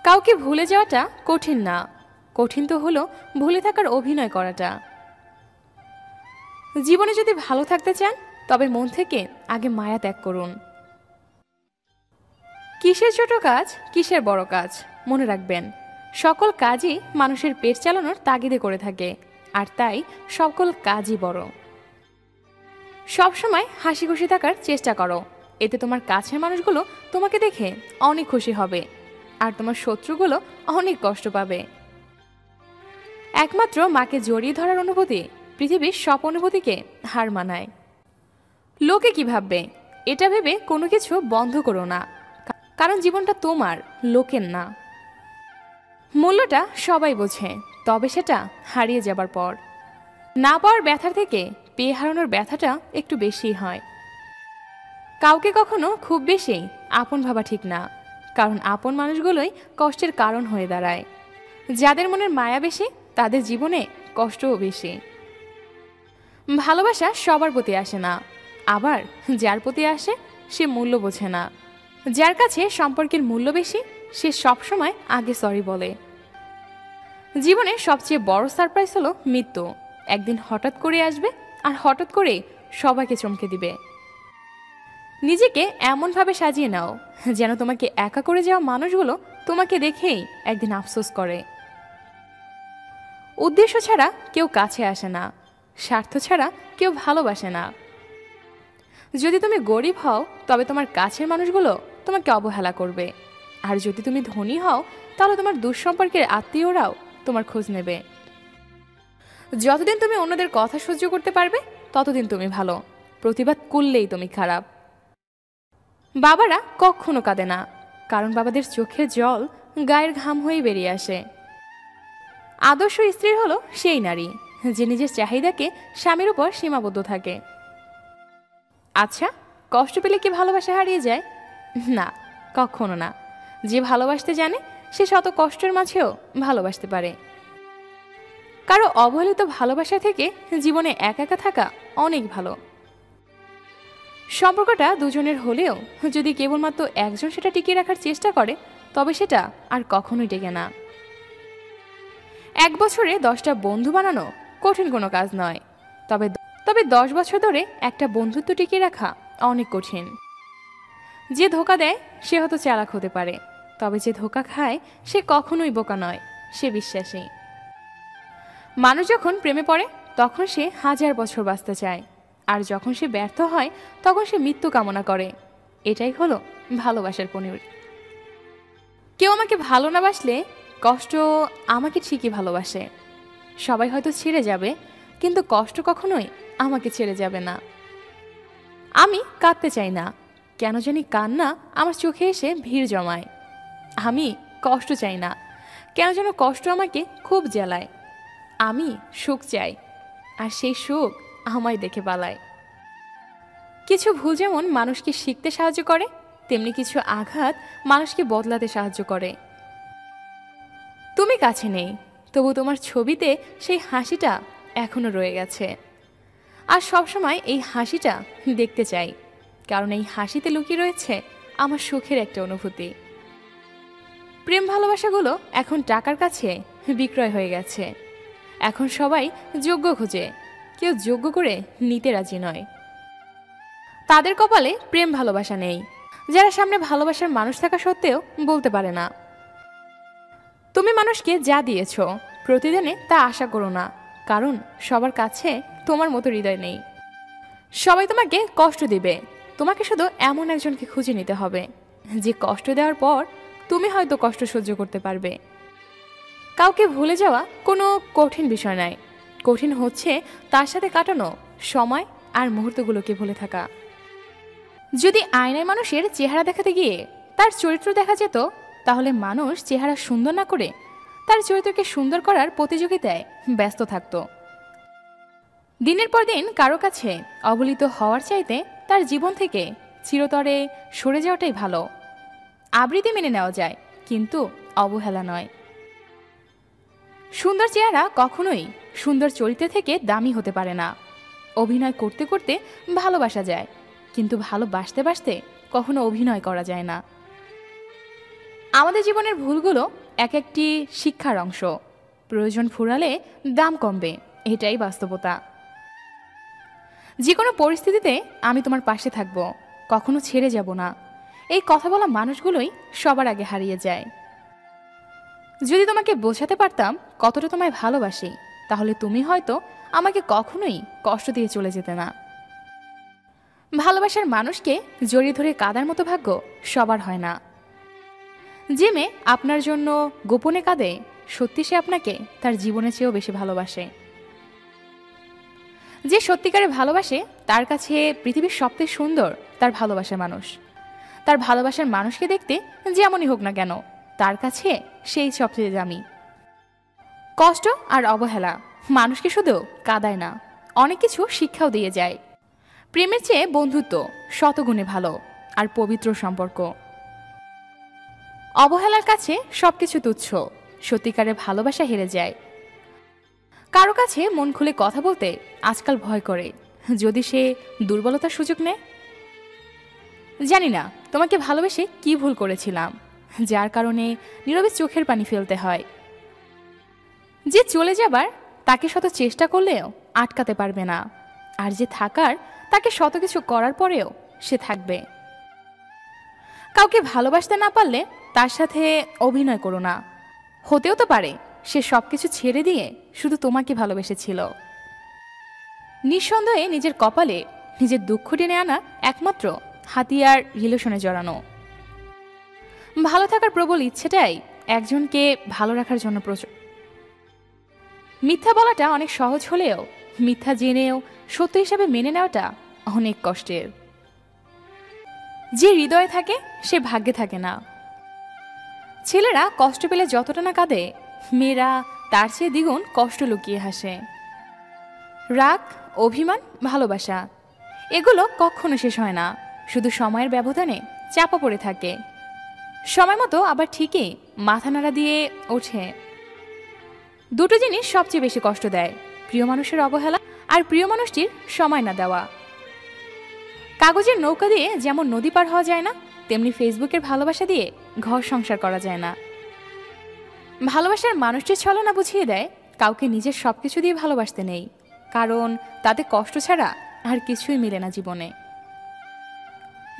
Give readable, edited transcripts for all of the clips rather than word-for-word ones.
কাউকে ভুলে যাওয়াটা কঠিন না, কঠিন তো হলো ভুলে থাকার অভিনয় করাটা। জীবনে যদি ভালো থাকতে চান তবে মন থেকে আগে মায়া ত্যাগ করুন। কিসের ছোট কাজ কিসের বড় কাজ, মনে রাখবেন সকল কাজই মানুষের পেট চালানোর তাগিদে করে থাকে, আর তাই সকল কাজই বড়। সবসময় হাসি খুশি থাকার চেষ্টা করো, এতে তোমার কাছের মানুষগুলো তোমাকে দেখে অনেক খুশি হবে, আর তোমার শত্রুগুলো অনেক কষ্ট পাবে। একমাত্র মাকে জড়িয়ে ধরার অনুভূতি পৃথিবীর সব অনুভূতিকে হার মানায়। লোকে কি ভাববে এটা ভেবে কোনো কিছু বন্ধ করো না, কারণ জীবনটা তোমার, লোকের না। মূল্যটা সবাই বোঝে, তবে সেটা হারিয়ে যাবার পর। না পাওয়ার ব্যথার থেকে পেয়ে হারানোর ব্যথাটা একটু বেশিই হয়। কাউকে কখনো খুব বেশি আপন ভাবা ঠিক না, কারণ আপন মানুষগুলোই কষ্টের কারণ হয়ে দাঁড়ায়। যাদের মনের মায়া বেশি তাদের জীবনে কষ্টও বেশি। ভালোবাসা সবার প্রতি আসে না, আবার যার প্রতি আসে সে মূল্য বোঝে না। যার কাছে সম্পর্কের মূল্য বেশি সে সবসময় আগে সরি বলে। জীবনে সবচেয়ে বড় সারপ্রাইজ হলো মৃত্যু। একদিন হঠাৎ করে আসবে আর হঠাৎ করে সবাইকে চমকে দিবে। নিজেকে এমনভাবে সাজিয়ে নাও যেন তোমাকে একা করে যাওয়া মানুষগুলো তোমাকে দেখেই একদিন আফসোস করে। উদ্দেশ্য ছাড়া কেউ কাছে আসে না, স্বার্থ ছাড়া কেউ ভালোবাসে না। যদি তুমি গরিব হও তবে তোমার কাছের মানুষগুলো তোমাকে অবহেলা করবে, আর যদি তুমি ধনী হও তাহলে তোমার দুঃসম্পর্কের আত্মীয়রাও তোমার খোঁজ নেবে। যতদিন তুমি অন্যদের কথা সহ্য করতে পারবে ততদিন তুমি ভালো, প্রতিবাদ করলেই তুমি খারাপ। বাবারা কখনো কাঁদে না, কারণ বাবাদের চোখের জল গায়ের ঘাম হয়ে বেরিয়ে আসে। আদর্শ স্ত্রী হলো সেই নারী যে নিজের চাহিদাকে স্বামীর উপর সীমাবদ্ধ থাকে। আচ্ছা, কষ্ট পেলে কি ভালোবাসা হারিয়ে যায়? না, কখনো না। যে ভালোবাসতে জানে সে শত কষ্টের মাঝেও ভালোবাসতে পারে। কারো অবহেলিত ভালোবাসা থেকে জীবনে একা একা থাকা অনেক ভালো। সম্পর্কটা দুজনের হলেও যদি কেবলমাত্র একজন সেটা টিকিয়ে রাখার চেষ্টা করে তবে সেটা আর কখনোই টেকে না। 1 বছরে 10টা বন্ধু বানানো কঠিন কোনো কাজ নয়, তবে 10 বছর ধরে একটা বন্ধুত্ব টিকিয়ে রাখা অনেক কঠিন। যে ধোকা দেয় সে হয়তো চালাক হতে পারে, তবে যে ধোকা খায় সে কখনোই বোকা নয়, সে বিশ্বাসী। মানুষ যখন প্রেমে পড়ে তখন সে 1000 বছর বাঁচতে চায়, আর যখন সে ব্যর্থ হয় তখন সে মৃত্যু কামনা করে। এটাই হলো ভালোবাসার পরিণতি। কেউ আমাকে ভালো না বাসলে কষ্ট আমাকে ঠিকই ভালোবাসে। সবাই হয়তো ছেড়ে যাবে, কিন্তু কষ্ট কখনোই আমাকে ছেড়ে যাবে না। আমি কাঁদতে চাই না, কেন জানি কান্না আমার চোখে এসে ভিড় জমায়। আমি কষ্ট চাই না, কেন যেন কষ্ট আমাকে খুব জ্বালায়। আমি সুখ চাই, আর সেই সুখ আমায় দেখে পালায়। কিছু ভুল যেমন মানুষকে শিখতে সাহায্য করে, তেমনি কিছু আঘাত মানুষকে বদলাতে সাহায্য করে। তুমি কাছে নেই, তবু তোমার ছবিতে সেই হাসিটা এখনো রয়ে গেছে। আর সবসময় এই হাসিটা দেখতে চাই, কারণ এই হাসিতে লুকিয়ে রয়েছে আমার সুখের একটা অনুভূতি। প্রেম ভালোবাসাগুলো এখন টাকার কাছে বিক্রয় হয়ে গেছে। এখন সবাই যোগ্য খোঁজে, কেউ যোগ্য করে নিতে রাজি নয়। তাদের কপালে প্রেম ভালোবাসা নেই, যারা সামনে ভালোবাসার মানুষ থাকা সত্ত্বেও বলতে পারে না। তুমি মানুষকে যা দিয়েছ প্রতিদিনে তা আশা করো না, কারণ সবার কাছে তোমার মতো হৃদয় নেই। সবাই তোমাকে কষ্ট দিবে, তোমাকে শুধু এমন একজনকে খুঁজে নিতে হবে যে কষ্ট দেওয়ার পর তুমি হয়তো কষ্ট সহ্য করতে পারবে। কাউকে ভুলে যাওয়া কোনো কঠিন বিষয় নয়, কঠিন হচ্ছে তার সাথে কাটানো সময় আর মুহূর্তগুলোকে ভুলে থাকা। যদি আয়নায় মানুষের চেহারা দেখাতে গিয়ে তার চরিত্র দেখা যেত, তাহলে মানুষ চেহারা সুন্দর না করে তার চরিত্রকে সুন্দর করার প্রতিযোগিতায় ব্যস্ত থাকত। দিনের পর দিন কারো কাছে অবহেলিত হওয়ার চাইতে তার জীবন থেকে চিরতরে সরে যাওয়াটাই ভালো। আবৃত্তি মেনে নেওয়া যায়, কিন্তু অবহেলা নয়। সুন্দর চেহারা কখনোই সুন্দর চরিত্র থেকে দামি হতে পারে না। অভিনয় করতে করতে ভালোবাসা যায়, কিন্তু ভালোবাসতে বাসতে কখনো অভিনয় করা যায় না। আমাদের জীবনের ভুলগুলো এক একটি শিক্ষার অংশ। প্রয়োজন ফুরালে দাম কমবে, এটাই বাস্তবতা। যে কোনো পরিস্থিতিতে আমি তোমার পাশে থাকব, কখনো ছেড়ে যাব না, এই কথা বলা মানুষগুলোই সবার আগে হারিয়ে যায়। যদি তোমাকে বোঝাতে পারতাম কতটা তোমায় ভালোবাসি, তাহলে তুমি হয়তো আমাকে কখনোই কষ্ট দিয়ে চলে যেতে না। ভালোবাসার মানুষকে জড়িয়ে ধরে কাঁদার মতো ভাগ্য সবার হয় না। যে মেয়ে আপনার জন্য গোপনে কাঁদে, সত্যি সে আপনাকে তার জীবনের চেয়েও বেশি ভালোবাসে। যে সত্যিকারে ভালোবাসে তার কাছে পৃথিবীর সবচেয়ে সুন্দর তার ভালোবাসার মানুষ। তার ভালোবাসার মানুষকে দেখতে যেমনই হোক না কেন, তার কাছে সেই সবচেয়ে দামি। কষ্ট আর অবহেলা মানুষকে শুধু কাঁদায় না, অনেক কিছু শিক্ষাও দিয়ে যায়। প্রেমের চেয়ে বন্ধুত্ব শতগুণে ভালো আর পবিত্র সম্পর্ক। অবহেলার কাছে সবকিছু তুচ্ছ, সত্যিকারের ভালোবাসা হেরে যায়। কারো কাছে মন খুলে কথা বলতে আজকাল ভয় করে, যদি সে দুর্বলতার সুযোগ নেয়। জানি না তোমাকে ভালোবেসে কি ভুল করেছিলাম, যার কারণে নীরবে চোখের পানি ফেলতে হয়। যে চলে যাবার তাকে শত চেষ্টা করলেও আটকাতে পারবে না, আর যে থাকার তাকে শত কিছু করার পরেও সে থাকবে। কাউকে ভালোবাসতে না পারলে তার সাথে অভিনয় করো না, হতেও তো পারে সে সবকিছু ছেড়ে দিয়ে শুধু তোমাকে ভালোবেসেছিল। নিঃসন্দেহে নিজের কপালে নিজের দুঃখ টেনে আনা একমাত্র হাতিয়ার রিলেশনে জড়ানো। ভালো থাকার প্রবল ইচ্ছেটাই একজনকে ভালো রাখার জন্য প্রচুর। মিথ্যা বলাটা অনেক সহজ হলেও মিথ্যা জেনেও সত্য হিসাবে মেনে নেওয়াটা অনেক কষ্টের। যে হৃদয়ে থাকে সে ভাগ্যে থাকে না। ছেলেরা কষ্ট পেলে যতটা না কাঁদে, মেয়েরা তার চেয়ে দ্বিগুণ কষ্ট লুকিয়ে হাসে। রাগ, অভিমান, ভালোবাসা এগুলো কখনো শেষ হয় না, শুধু সময়ের ব্যবধানে চাপা পড়ে থাকে। সময় মতো আবার ঠিকই মাথা নাড়া দিয়ে ওঠে। দুটো জিনিস সবচেয়ে বেশি কষ্ট দেয়, প্রিয় মানুষের অবহেলা আর প্রিয় মানুষটির সময় না দেওয়া। কাগজের নৌকা দিয়ে যেমন নদী পার হওয়া যায় না, তেমনি ফেসবুকের ভালোবাসা দিয়ে ঘর সংসার করা যায় না। ভালোবাসার মানুষটির ছলনা বুঝিয়ে দেয় কাউকে নিজের সবকিছু দিয়ে ভালোবাসতে নেই, কারণ তাতে কষ্ট ছাড়া আর কিছুই মিলে না জীবনে।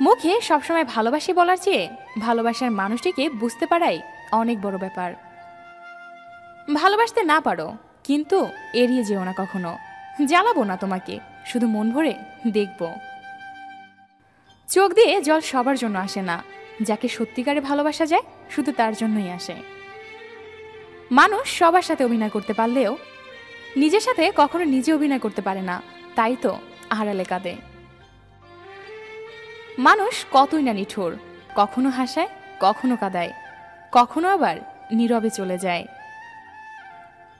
মুখে সবসময় ভালোবাসি বলার চেয়ে ভালোবাসার মানুষটিকে বুঝতে পারাই অনেক বড় ব্যাপার। ভালোবাসতে না পারো কিন্তু এড়িয়ে যেও না কখনো। জ্বালাবো না তোমাকে, শুধু মন ভরে দেখব। চোখ দিয়ে জল সবার জন্য আসে না, যাকে সত্যিকারে ভালোবাসা যায় শুধু তার জন্যই আসে। মানুষ সবার সাথে অভিনয় করতে পারলেও নিজের সাথে কখনো নিজে অভিনয় করতে পারে না, তাই তো আড়ালে কাঁদে। মানুষ কতই না নিঠুর, কখনো হাসায়, কখনো কাঁদায়, কখনো আবার নীরবে চলে যায়।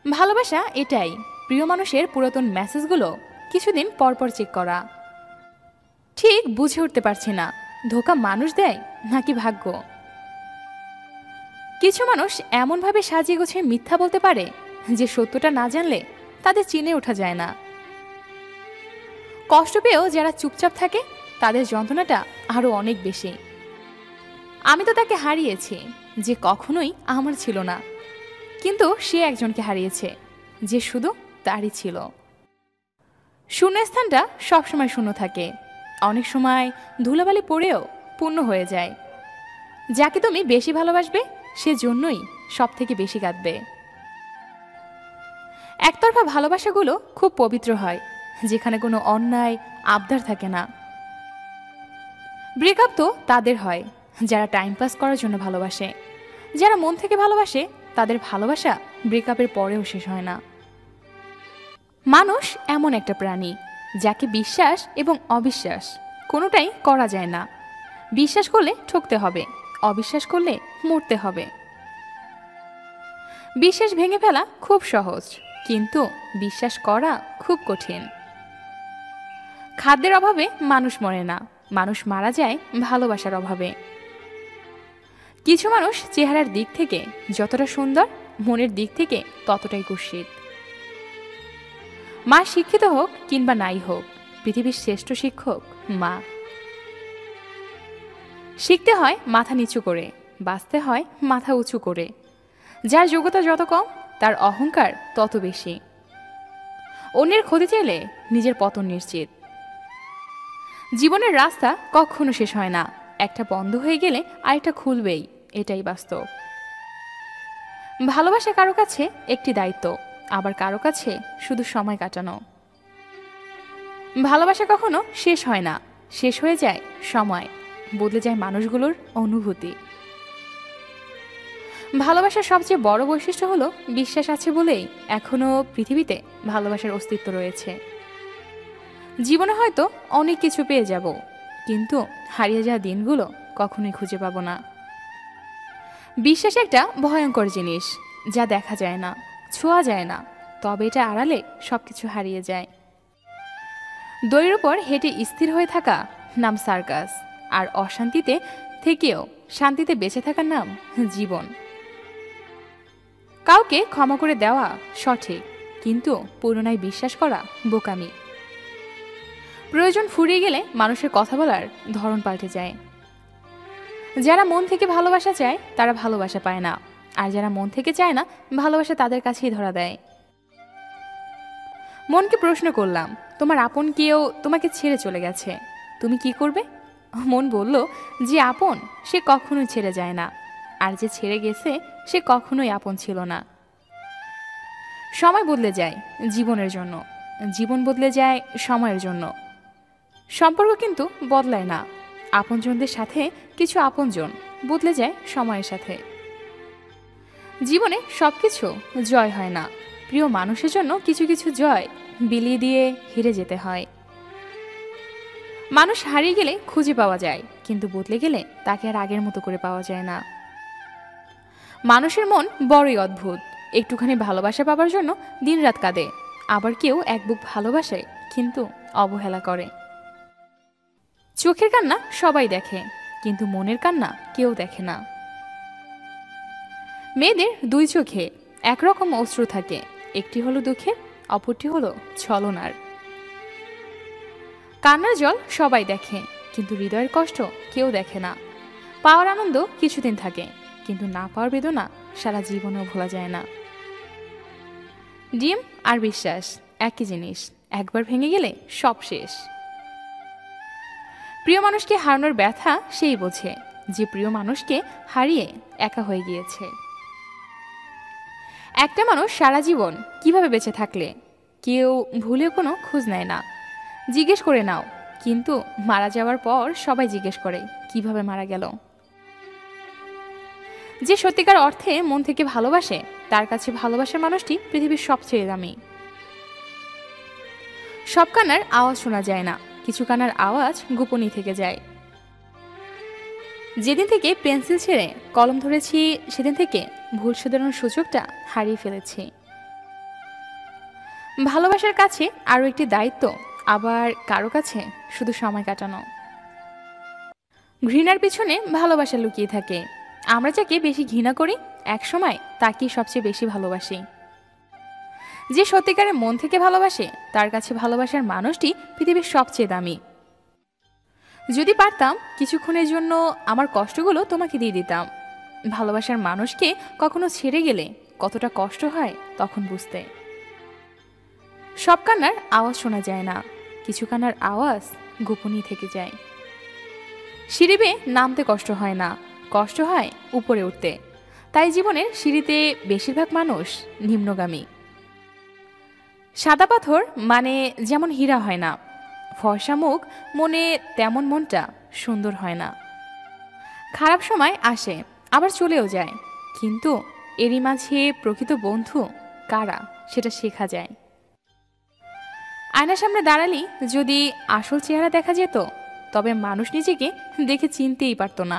ভালোবাসা এটাই, প্রিয় মানুষের পুরাতন মেসেজগুলো কিছুদিন পরপর চেক করা। ঠিক বুঝে উঠতে পারছি না ধোকা মানুষ দেয় নাকি ভাগ্য। কিছু মানুষ এমনভাবে সাজিয়ে গুছিয়ে মিথ্যা বলতে পারে যে সত্যটা না জানলে তাদের চিনে ওঠা যায় না। কষ্ট পেয়েও যারা চুপচাপ থাকে তাদের যন্ত্রণাটা আরো অনেক বেশি। আমি তো তাকে হারিয়েছি যে কখনোই আমার ছিল না, কিন্তু সে একজনকে হারিয়েছে যে শুধু তারই ছিল। শূন্যস্থানটা সবসময় শূন্য থাকে, অনেক সময় ধুলাবালি পড়েও পূর্ণ হয়ে যায়। যাকে তুমি বেশি ভালোবাসবে সে জন্যই সব থেকে বেশি কাঁদবে। একতরফা ভালোবাসাগুলো খুব পবিত্র হয়, যেখানে কোনো অন্যায় আবদার থাকে না। ব্রেকআপ তো তাদের হয় যারা টাইম পাস করার জন্য ভালোবাসে। যারা মন থেকে ভালোবাসে তাদের ভালোবাসা ব্রেকআপের পরেও শেষ হয় না। মানুষ এমন একটা প্রাণী যাকে বিশ্বাস এবং অবিশ্বাস কোনোটাই করা যায় না। বিশ্বাস করলে ঠকতে হবে, অবিশ্বাস করলে মরতে হবে। বিশ্বাস ভেঙে ফেলা খুব সহজ, কিন্তু বিশ্বাস করা খুব কঠিন। খাদ্যের অভাবে মানুষ মরে না, মানুষ মারা যায় ভালোবাসার অভাবে। কিছু মানুষ চেহারার দিক থেকে যতটা সুন্দর, মনের দিক থেকে ততটাই কুৎসিত। মা শিক্ষিত হোক কিংবা নাই হোক, পৃথিবীর শ্রেষ্ঠ শিক্ষক মা। শিখতে হয় মাথা নিচু করে, বাঁচতে হয় মাথা উঁচু করে। যার যোগ্যতা যত কম তার অহংকার তত বেশি। অন্যের ক্ষতি চাইলে নিজের পতন নিশ্চিত। জীবনের রাস্তা কখনো শেষ হয় না, একটা বন্ধ হয়ে গেলে আরেকটা খুলবেই, এটাই বাস্তব। ভালোবাসা কারো কাছে একটি দায়িত্ব, আবার কারো কাছে শুধু সময় কাটানো। ভালোবাসা কখনো শেষ হয় না, শেষ হয়ে যায় সময়, বদলে যায় মানুষগুলোর অনুভূতি। ভালোবাসার সবচেয়ে বড় বৈশিষ্ট্য হলো বিশ্বাস আছে বলেই এখনো পৃথিবীতে ভালোবাসার অস্তিত্ব রয়েছে। জীবনে হয়তো অনেক কিছু পেয়ে যাব, কিন্তু হারিয়ে যাওয়া দিনগুলো কখনোই খুঁজে পাবো না। বিশ্বাস একটা ভয়ঙ্কর জিনিস, যা দেখা যায় না, ছোঁয়া যায় না, তবে এটা আড়ালে সবকিছু হারিয়ে যায়। দড়ির উপর হেঁটে স্থির হয়ে থাকা নাম সার্কাস, আর অশান্তিতে থেকেও শান্তিতে বেঁচে থাকার নাম জীবন। কাউকে ক্ষমা করে দেওয়া সঠিক, কিন্তু পুরনায় বিশ্বাস করা বোকামি। প্রয়োজন ফুরিয়ে গেলে মানুষের কথা বলার ধরন পাল্টে যায়। যারা মন থেকে ভালোবাসা চায় তারা ভালোবাসা পায় না, আর যারা মন থেকে চায় না ভালোবাসা তাদের কাছেই ধরা দেয়। মনকে প্রশ্ন করলাম, তোমার আপন কেউ তোমাকে ছেড়ে চলে গেছে, তুমি কি করবে? মন বলল, যে আপন সে কখনোই ছেড়ে যায় না, আর যে ছেড়ে গেছে সে কখনোই আপন ছিল না। সময় বদলে যায় জীবনের জন্য, জীবন বদলে যায় সময়ের জন্য। সম্পর্ক কিন্তু বদলায় না, আপনজনদের সাথে কিছু আপনজন বদলে যায় সময়ের সাথে। জীবনে সবকিছু জয় হয় না, প্রিয় মানুষের জন্য কিছু কিছু জয় বিলিয়ে দিয়ে হেরে যেতে হয়। মানুষ হারিয়ে গেলে খুঁজে পাওয়া যায়, কিন্তু বদলে গেলে তাকে আর আগের মতো করে পাওয়া যায় না। মানুষের মন বড়ই অদ্ভুত, একটুখানি ভালোবাসা পাবার জন্য দিনরাত কাঁদে, আবার কেউ এক বুক ভালোবাসে কিন্তু অবহেলা করে। চোখের কান্না সবাই দেখে, কিন্তু মনের কান্না কেউ দেখে না। মেয়েদের দুই চোখে একরকম অশ্রু থাকে, একটি হলো দুঃখের, অপরটি হলো ছলনার। কান্নার জল সবাই দেখে, কিন্তু হৃদয়ের কষ্ট কেউ দেখে না। পাওয়ার আনন্দ কিছুদিন থাকে, কিন্তু না পাওয়ার বেদনা সারা জীবনেও ভোলা যায় না। ডিম আর বিশ্বাস একই জিনিস, একবার ভেঙে গেলে সব শেষ। প্রিয় মানুষকে হারানোর ব্যথা সেই বোঝে যে প্রিয় মানুষকে হারিয়ে একা হয়ে গিয়েছে। একটা মানুষ সারা জীবন কিভাবে বেঁচে থাকলে কেউ ভুলেও কোনো খোঁজ নেয় না। জিজ্ঞেস করে নাও, কিন্তু মারা যাওয়ার পর সবাই জিজ্ঞেস করে কিভাবে মারা গেল। যে সত্যিকার অর্থে মন থেকে ভালোবাসে তার কাছে ভালোবাসার মানুষটি পৃথিবীর সবচেয়ে দামি। সব কান্নার আওয়াজ শোনা যায় না, কিছু কান্নার আওয়াজ গোপনই থেকে যায়। যেদিন থেকে পেন্সিল ছেড়ে কলম ধরেছি সেদিন থেকে ভুল শুধরানোর সুযোগটা হারিয়ে ফেলেছি। ভালোবাসার কাছে আরও একটি দায়িত্ব, আবার কারো কাছে শুধু সময় কাটানো। ঘৃণার পিছনে ভালোবাসা লুকিয়ে থাকে। আমরা যাকে বেশি ঘৃণা করি একসময় তাকেই সবচেয়ে বেশি ভালোবাসি। যে সত্যিকারের মন থেকে ভালোবাসে তার কাছে ভালোবাসার মানুষটি পৃথিবীর সবচেয়ে দামি। যদি পারতাম কিছুক্ষণের জন্য আমার কষ্টগুলো তোমাকে দিয়ে দিতাম। ভালোবাসার মানুষকে কখনো ছেড়ে গেলে কতটা কষ্ট হয় তখন বুঝতে। সব কান্নার আওয়াজ শোনা যায় না, কিছু কান্নার আওয়াজ গোপনই থেকে যায়। সিঁড়ি বেয়ে নামতে কষ্ট হয় না, কষ্ট হয় উপরে উঠতে। তাই জীবনের সিঁড়িতে বেশিরভাগ মানুষ নিম্নগামী। সাদা পাথর মানে যেমন হীরা হয় না, ফর্সা মুখ মনে তেমন মনটা সুন্দর হয় না। খারাপ সময় আসে আবার চলেও যায়, কিন্তু এরই মাঝে প্রকৃত বন্ধু কারা সেটা শেখা যায়। আয়নার সামনে দাঁড়ালেই যদি আসল চেহারা দেখা যেত তবে মানুষ নিজেকে দেখে চিনতেই পারত না।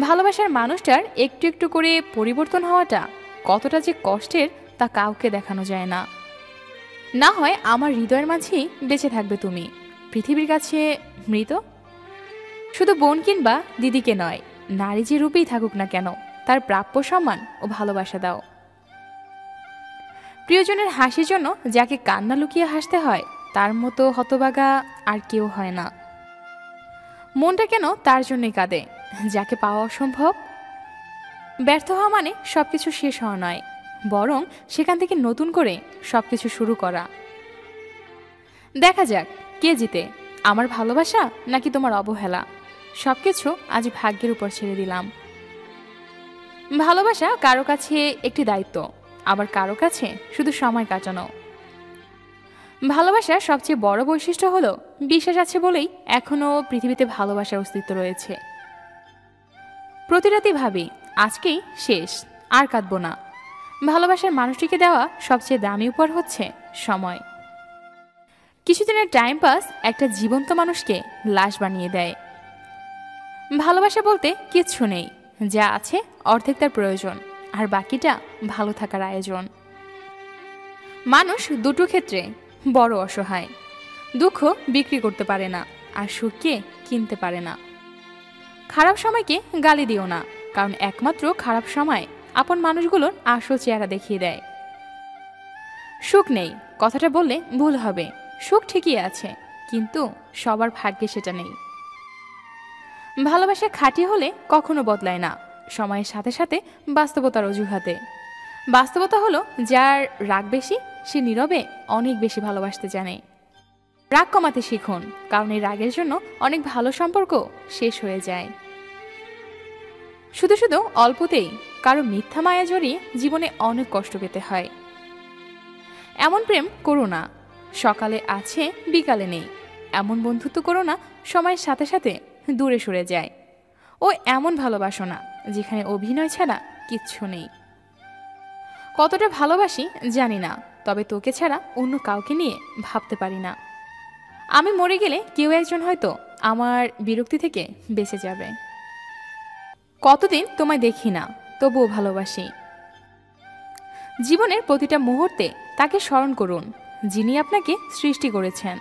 ভালোবাসার মানুষটার একটু একটু করে পরিবর্তন হওয়াটা কতটা যে কষ্টের তা কাউকে দেখানো যায় না। না হয় আমার হৃদয়ের মাঝেই বেঁচে থাকবে তুমি, পৃথিবীর কাছে মৃত। শুধু বোন কিংবা দিদিকে নয়, নারী যে রূপেই থাকুক না কেন তার প্রাপ্য সম্মান ও ভালোবাসা দাও। প্রিয়জনের হাসির জন্য যাকে কান্না লুকিয়ে হাসতে হয় তার মতো হতবাগা আর কেউ হয় না। মনটা কেন তার জন্যই কাঁদে, যাকে পাওয়া অসম্ভব। ব্যর্থ হওয়া মানে সবকিছু শেষ হওয়া নয়, বরং সেখান থেকে নতুন করে সবকিছু শুরু করা। দেখা যাক কে জিতে, আমার ভালোবাসা নাকি তোমার অবহেলা। সবকিছু আজ ভাগ্যের উপর ছেড়ে দিলাম। ভালোবাসা কারো কাছে একটি দায়িত্ব, আবার কারো কাছে শুধু সময় কাটানো। ভালোবাসার সবচেয়ে বড় বৈশিষ্ট্য হলো বিশ্বাস আছে বলেই এখনো পৃথিবীতে ভালোবাসার অস্তিত্ব রয়েছে। প্রতি রাতেই ভাবি আজকেই শেষ, আর কাঁদবো না। ভালোবাসার মানুষটিকে দেওয়া সবচেয়ে দামি উপহার হচ্ছে সময়। কিছুদিনের টাইম পাস একটা জীবন্ত মানুষকে লাশ বানিয়ে দেয়। ভালোবাসা বলতে কিচ্ছু নেই, যা আছে অর্ধেক তার প্রয়োজন, আর বাকিটা ভালো থাকার আয়োজন। মানুষ দুটো ক্ষেত্রে বড় অসহায়। দুঃখ বিক্রি করতে পারে না, আর সুখকে কিনতে পারে না। খারাপ সময়কে গালি দিও না, কারণ একমাত্র খারাপ সময় আপন মানুষগুলোর আসল চেহারা দেখিয়ে দেয়। সুখ নেই কথাটা বললে ভুল হবে, সুখ ঠিকই আছে, কিন্তু সবার ভাগ্যে সেটা নেই। ভালোবাসা খাঁটি হলে কখনো বদলায় না, সময়ের সাথে সাথে বাস্তবতার অজুহাতে। বাস্তবতা হলো যার রাগ বেশি সে নীরবে অনেক বেশি ভালোবাসতে জানে। রাগ কমাতে শিখুন, কারণ এই রাগের জন্য অনেক ভালো সম্পর্ক শেষ হয়ে যায়। শুধু শুধু অল্পতেই কারো মিথ্যা মায়া জড়িয়ে জীবনে অনেক কষ্ট পেতে হয়। এমন প্রেম করো না সকালে আছে বিকালে নেই। এমন বন্ধুত্ব করো না সময়ের সাথে সাথে দূরে সরে যায়। ও এমন ভালোবাসো না যেখানে অভিনয় ছাড়া কিচ্ছু নেই। কতটা ভালোবাসি জানি না, তবে তোকে ছাড়া অন্য কাউকে নিয়ে ভাবতে পারি না। আমি মরে গেলে কেউ একজন হয়তো আমার বিরক্তি থেকে বেঁচে যাবে। কতদিন তোমায় দেখি না, তবুও ভালোবাসি। জীবনের প্রতিটা মুহূর্তে তাকে স্মরণ করুন যিনি আপনাকে সৃষ্টি করেছেন।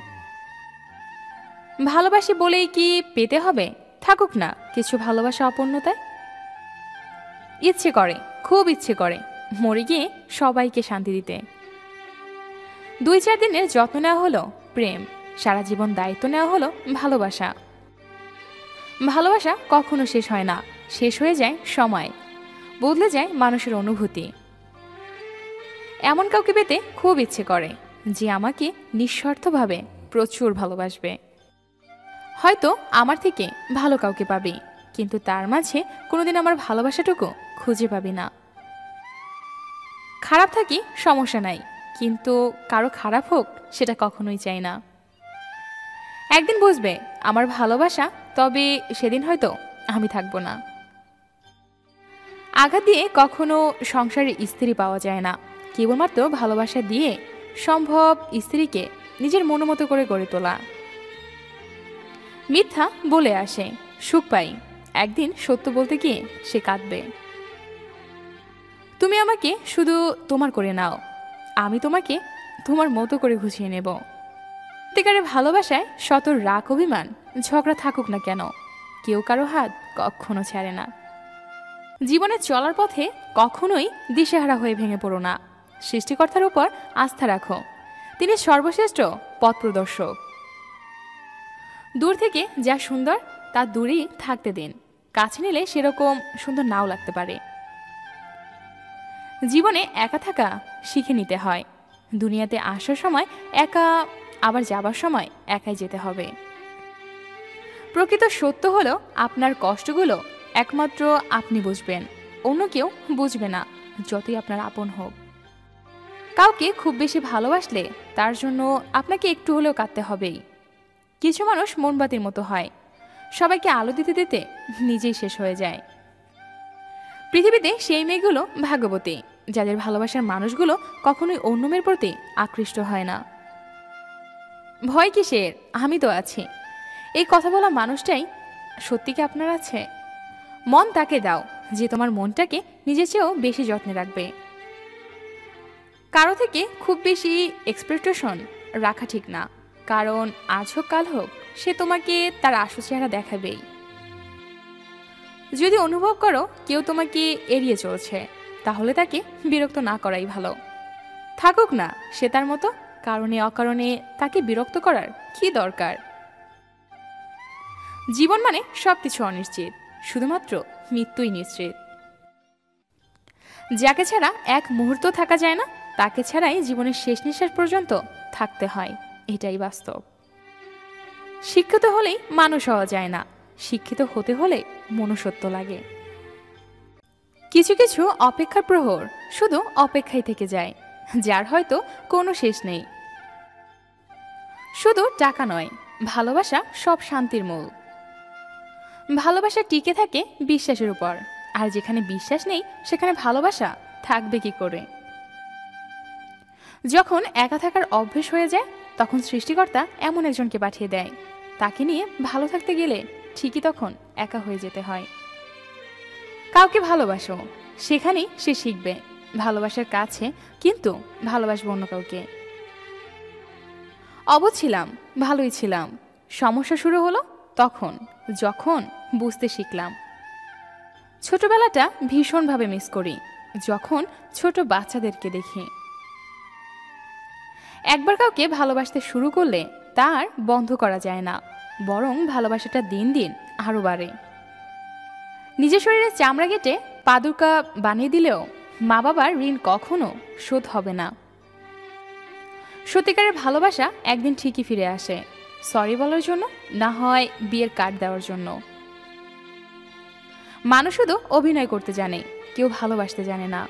ভালোবাসি বলেই কি পেতে হবে? থাকুক না কিছু ভালোবাসা অপূর্ণতায়। ইচ্ছে করে, খুব ইচ্ছে করে মরে গিয়ে সবাইকে শান্তি দিতে। 2-4 দিনের যত্ন নেওয়া হলো প্রেম, সারা জীবন দায়িত্ব নেওয়া হলো ভালোবাসা। ভালোবাসা কখনো শেষ হয় না, শেষ হয়ে যায় সময়, বদলে যায় মানুষের অনুভূতি। এমন কাউকে পেতে খুব ইচ্ছে করে যে আমাকে নিঃস্বার্থভাবে প্রচুর ভালোবাসবে। হয়তো আমার থেকে ভালো কাউকে পাবি, কিন্তু তার মাঝে কোনোদিন আমার ভালোবাসাটুকু খুঁজে পাবি না। খারাপ থাকি সমস্যা নাই, কিন্তু কারো খারাপ হোক সেটা কখনোই চাই না। একদিন বুঝবে আমার ভালোবাসা, তবে সেদিন হয়তো আমি থাকবো না। আঘাত দিয়ে কখনো সংসারে স্ত্রী পাওয়া যায় না, কেবলমাত্র ভালোবাসা দিয়ে সম্ভব স্ত্রীকে নিজের মনোমতো করে গড়ে তোলা। মিথ্যা বলে আসে, সুখ পাই, একদিন সত্য বলতে গিয়ে সে কাঁদবে। তুমি আমাকে শুধু তোমার করে নাও, আমি তোমাকে তোমার মতো করে গুছিয়ে নেব। সত্যিকারের ভালোবাসায় শত রাগ অভিমান ঝগড়া থাকুক না কেন, কেউ কারো হাত কখনো ছাড়ে না। জীবনে চলার পথে কখনোই দিশেহারা হয়ে ভেঙে পড়ো না। সৃষ্টিকর্তার উপর আস্থা রাখো, তিনি সর্বশ্রেষ্ঠ পথ প্রদর্শক। দূর থেকে যা সুন্দর তা দূরেই থাকতে দিন, কাছে নিলে সেরকম সুন্দর নাও লাগতে পারে। জীবনে একা থাকা শিখে নিতে হয়। দুনিয়াতে আসার সময় একা, আবার যাবার সময় একাই যেতে হবে। প্রকৃত সত্য হলো আপনার কষ্টগুলো একমাত্র আপনি বুঝবেন, অন্য কেউ বুঝবে না, যতই আপনার আপন হোক। কাউকে খুব বেশি ভালোবাসলে তার জন্য আপনাকে একটু হলেও কাঁদতে হবেই। কিছু মানুষ মোমবাতির মতো হয়, সবাইকে আলো দিতে দিতে নিজেই শেষ হয়ে যায়। পৃথিবীতে সেই মেয়েগুলো ভাগ্যবতী যাদের ভালোবাসার মানুষগুলো কখনোই অন্য মেয়ের প্রতি আকৃষ্ট হয় না। ভয় কিসের, আমি তো আছি, এই কথা বলা মানুষটাই সত্যি কি আপনার আছে? মন তাকে দাও যে তোমার মনটাকে নিজের চেয়েও বেশি যত্নে রাখবে। কারো থেকে খুব বেশি এক্সপেকটেশন রাখা ঠিক না, কারণ আজ হোক কাল হোক সে তোমাকে তার আসল চেহারা দেখাবেই। যদি অনুভব করো কেউ তোমাকে এড়িয়ে চলছে, তাহলে তাকে বিরক্ত না করাই ভালো। থাকুক না সে তার মতো, কারণে অকারণে তাকে বিরক্ত করার কি দরকার? জীবন মানে সবকিছু অনিশ্চিত, শুধুমাত্র মৃত্যুই নিশ্চিত। যাকে ছাড়া এক মুহূর্ত থাকা যায় না, তাকে ছাড়াই জীবনের শেষ নিঃশ্বাস পর্যন্ত থাকতে হয়, এটাই বাস্তব। শিক্ষিত হলেই মানুষ হওয়া যায় না, শিক্ষিত হতে হলে মনুষ্যত্ব লাগে। কিছু কিছু অপেক্ষার প্রহর শুধু অপেক্ষায় থেকে যায়, যার হয়তো কোনো শেষ নেই। শুধু টাকা নয়, ভালোবাসা সব শান্তির মূল। ভালোবাসা টিকে থাকে বিশ্বাসের উপর, আর যেখানে বিশ্বাস নেই সেখানে ভালোবাসা থাকবে কি করে? যখন একা থাকার অভ্যেস হয়ে যায়, তখন সৃষ্টিকর্তা এমন একজনকে পাঠিয়ে দেয়, তাকে নিয়ে ভালো থাকতে গেলে ঠিকই তখন একা হয়ে যেতে হয়। কাউকে ভালোবাসো, সেখানেই সে শিখবে ভালোবাসার কাছে, কিন্তু ভালোবাসবো অন্য কাউকে। অবুঝ ছিলাম, ভালোই ছিলাম, সমস্যা শুরু হলো তখন যখন বুঝতে শিখলাম। ছোটবেলাটা ভীষণভাবে মিস করি, যখন ছোট বাচ্চাদেরকে দেখি। একবার কাউকে ভালোবাসতে শুরু করলে তার বন্ধ করা যায় না, বরং ভালোবাসাটা দিন দিন আরো বাড়ে। নিজের শরীরে চামড়া কেটে পাদুকা বানিয়ে দিলেও মা বাবার ঋণ কখনো শোধ হবে না। সত্যিকারের ভালোবাসা একদিন ঠিকই ফিরে আসে, সরি বলার জন্য, না হয় বিয়ের কার্ড দেওয়ার জন্য। মানুষ শুধু অভিনয় করতে জানে, কেউ ভালোবাসতে জানে না।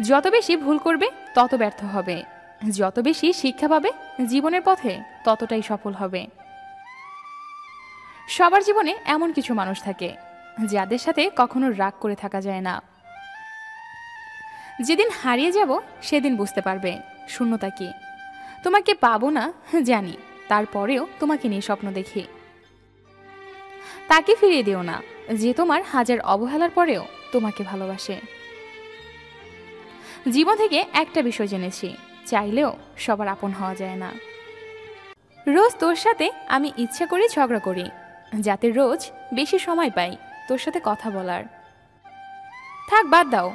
যত বেশি ভুল করবে তত ব্যর্থ হবে, যত বেশি শিক্ষা পাবে জীবনের পথে ততটাই সফল হবে। সবার জীবনে এমন কিছু মানুষ থাকে যাদের সাথে কখনো রাগ করে থাকা যায় না। যেদিন হারিয়ে যাব সেদিন বুঝতে পারবে শূন্যতা কি। তোমাকে পাবো না জানি, তারপরেও তোমাকে নিয়ে স্বপ্ন দেখি। তাকে ফিরিয়ে দিও না যে তোমার হাজার অবহেলার পরেও তোমাকে ভালোবাসে। জীবন থেকে একটা বিষয় জেনেছি, চাইলেও সবার আপন হওয়া যায় না। রোজ তোর সাথে আমি ইচ্ছা করে ঝগড়া করি, যাতে রোজ বেশি সময় পাই তোর সাথে কথা বলার। থাক, বাদ দাও।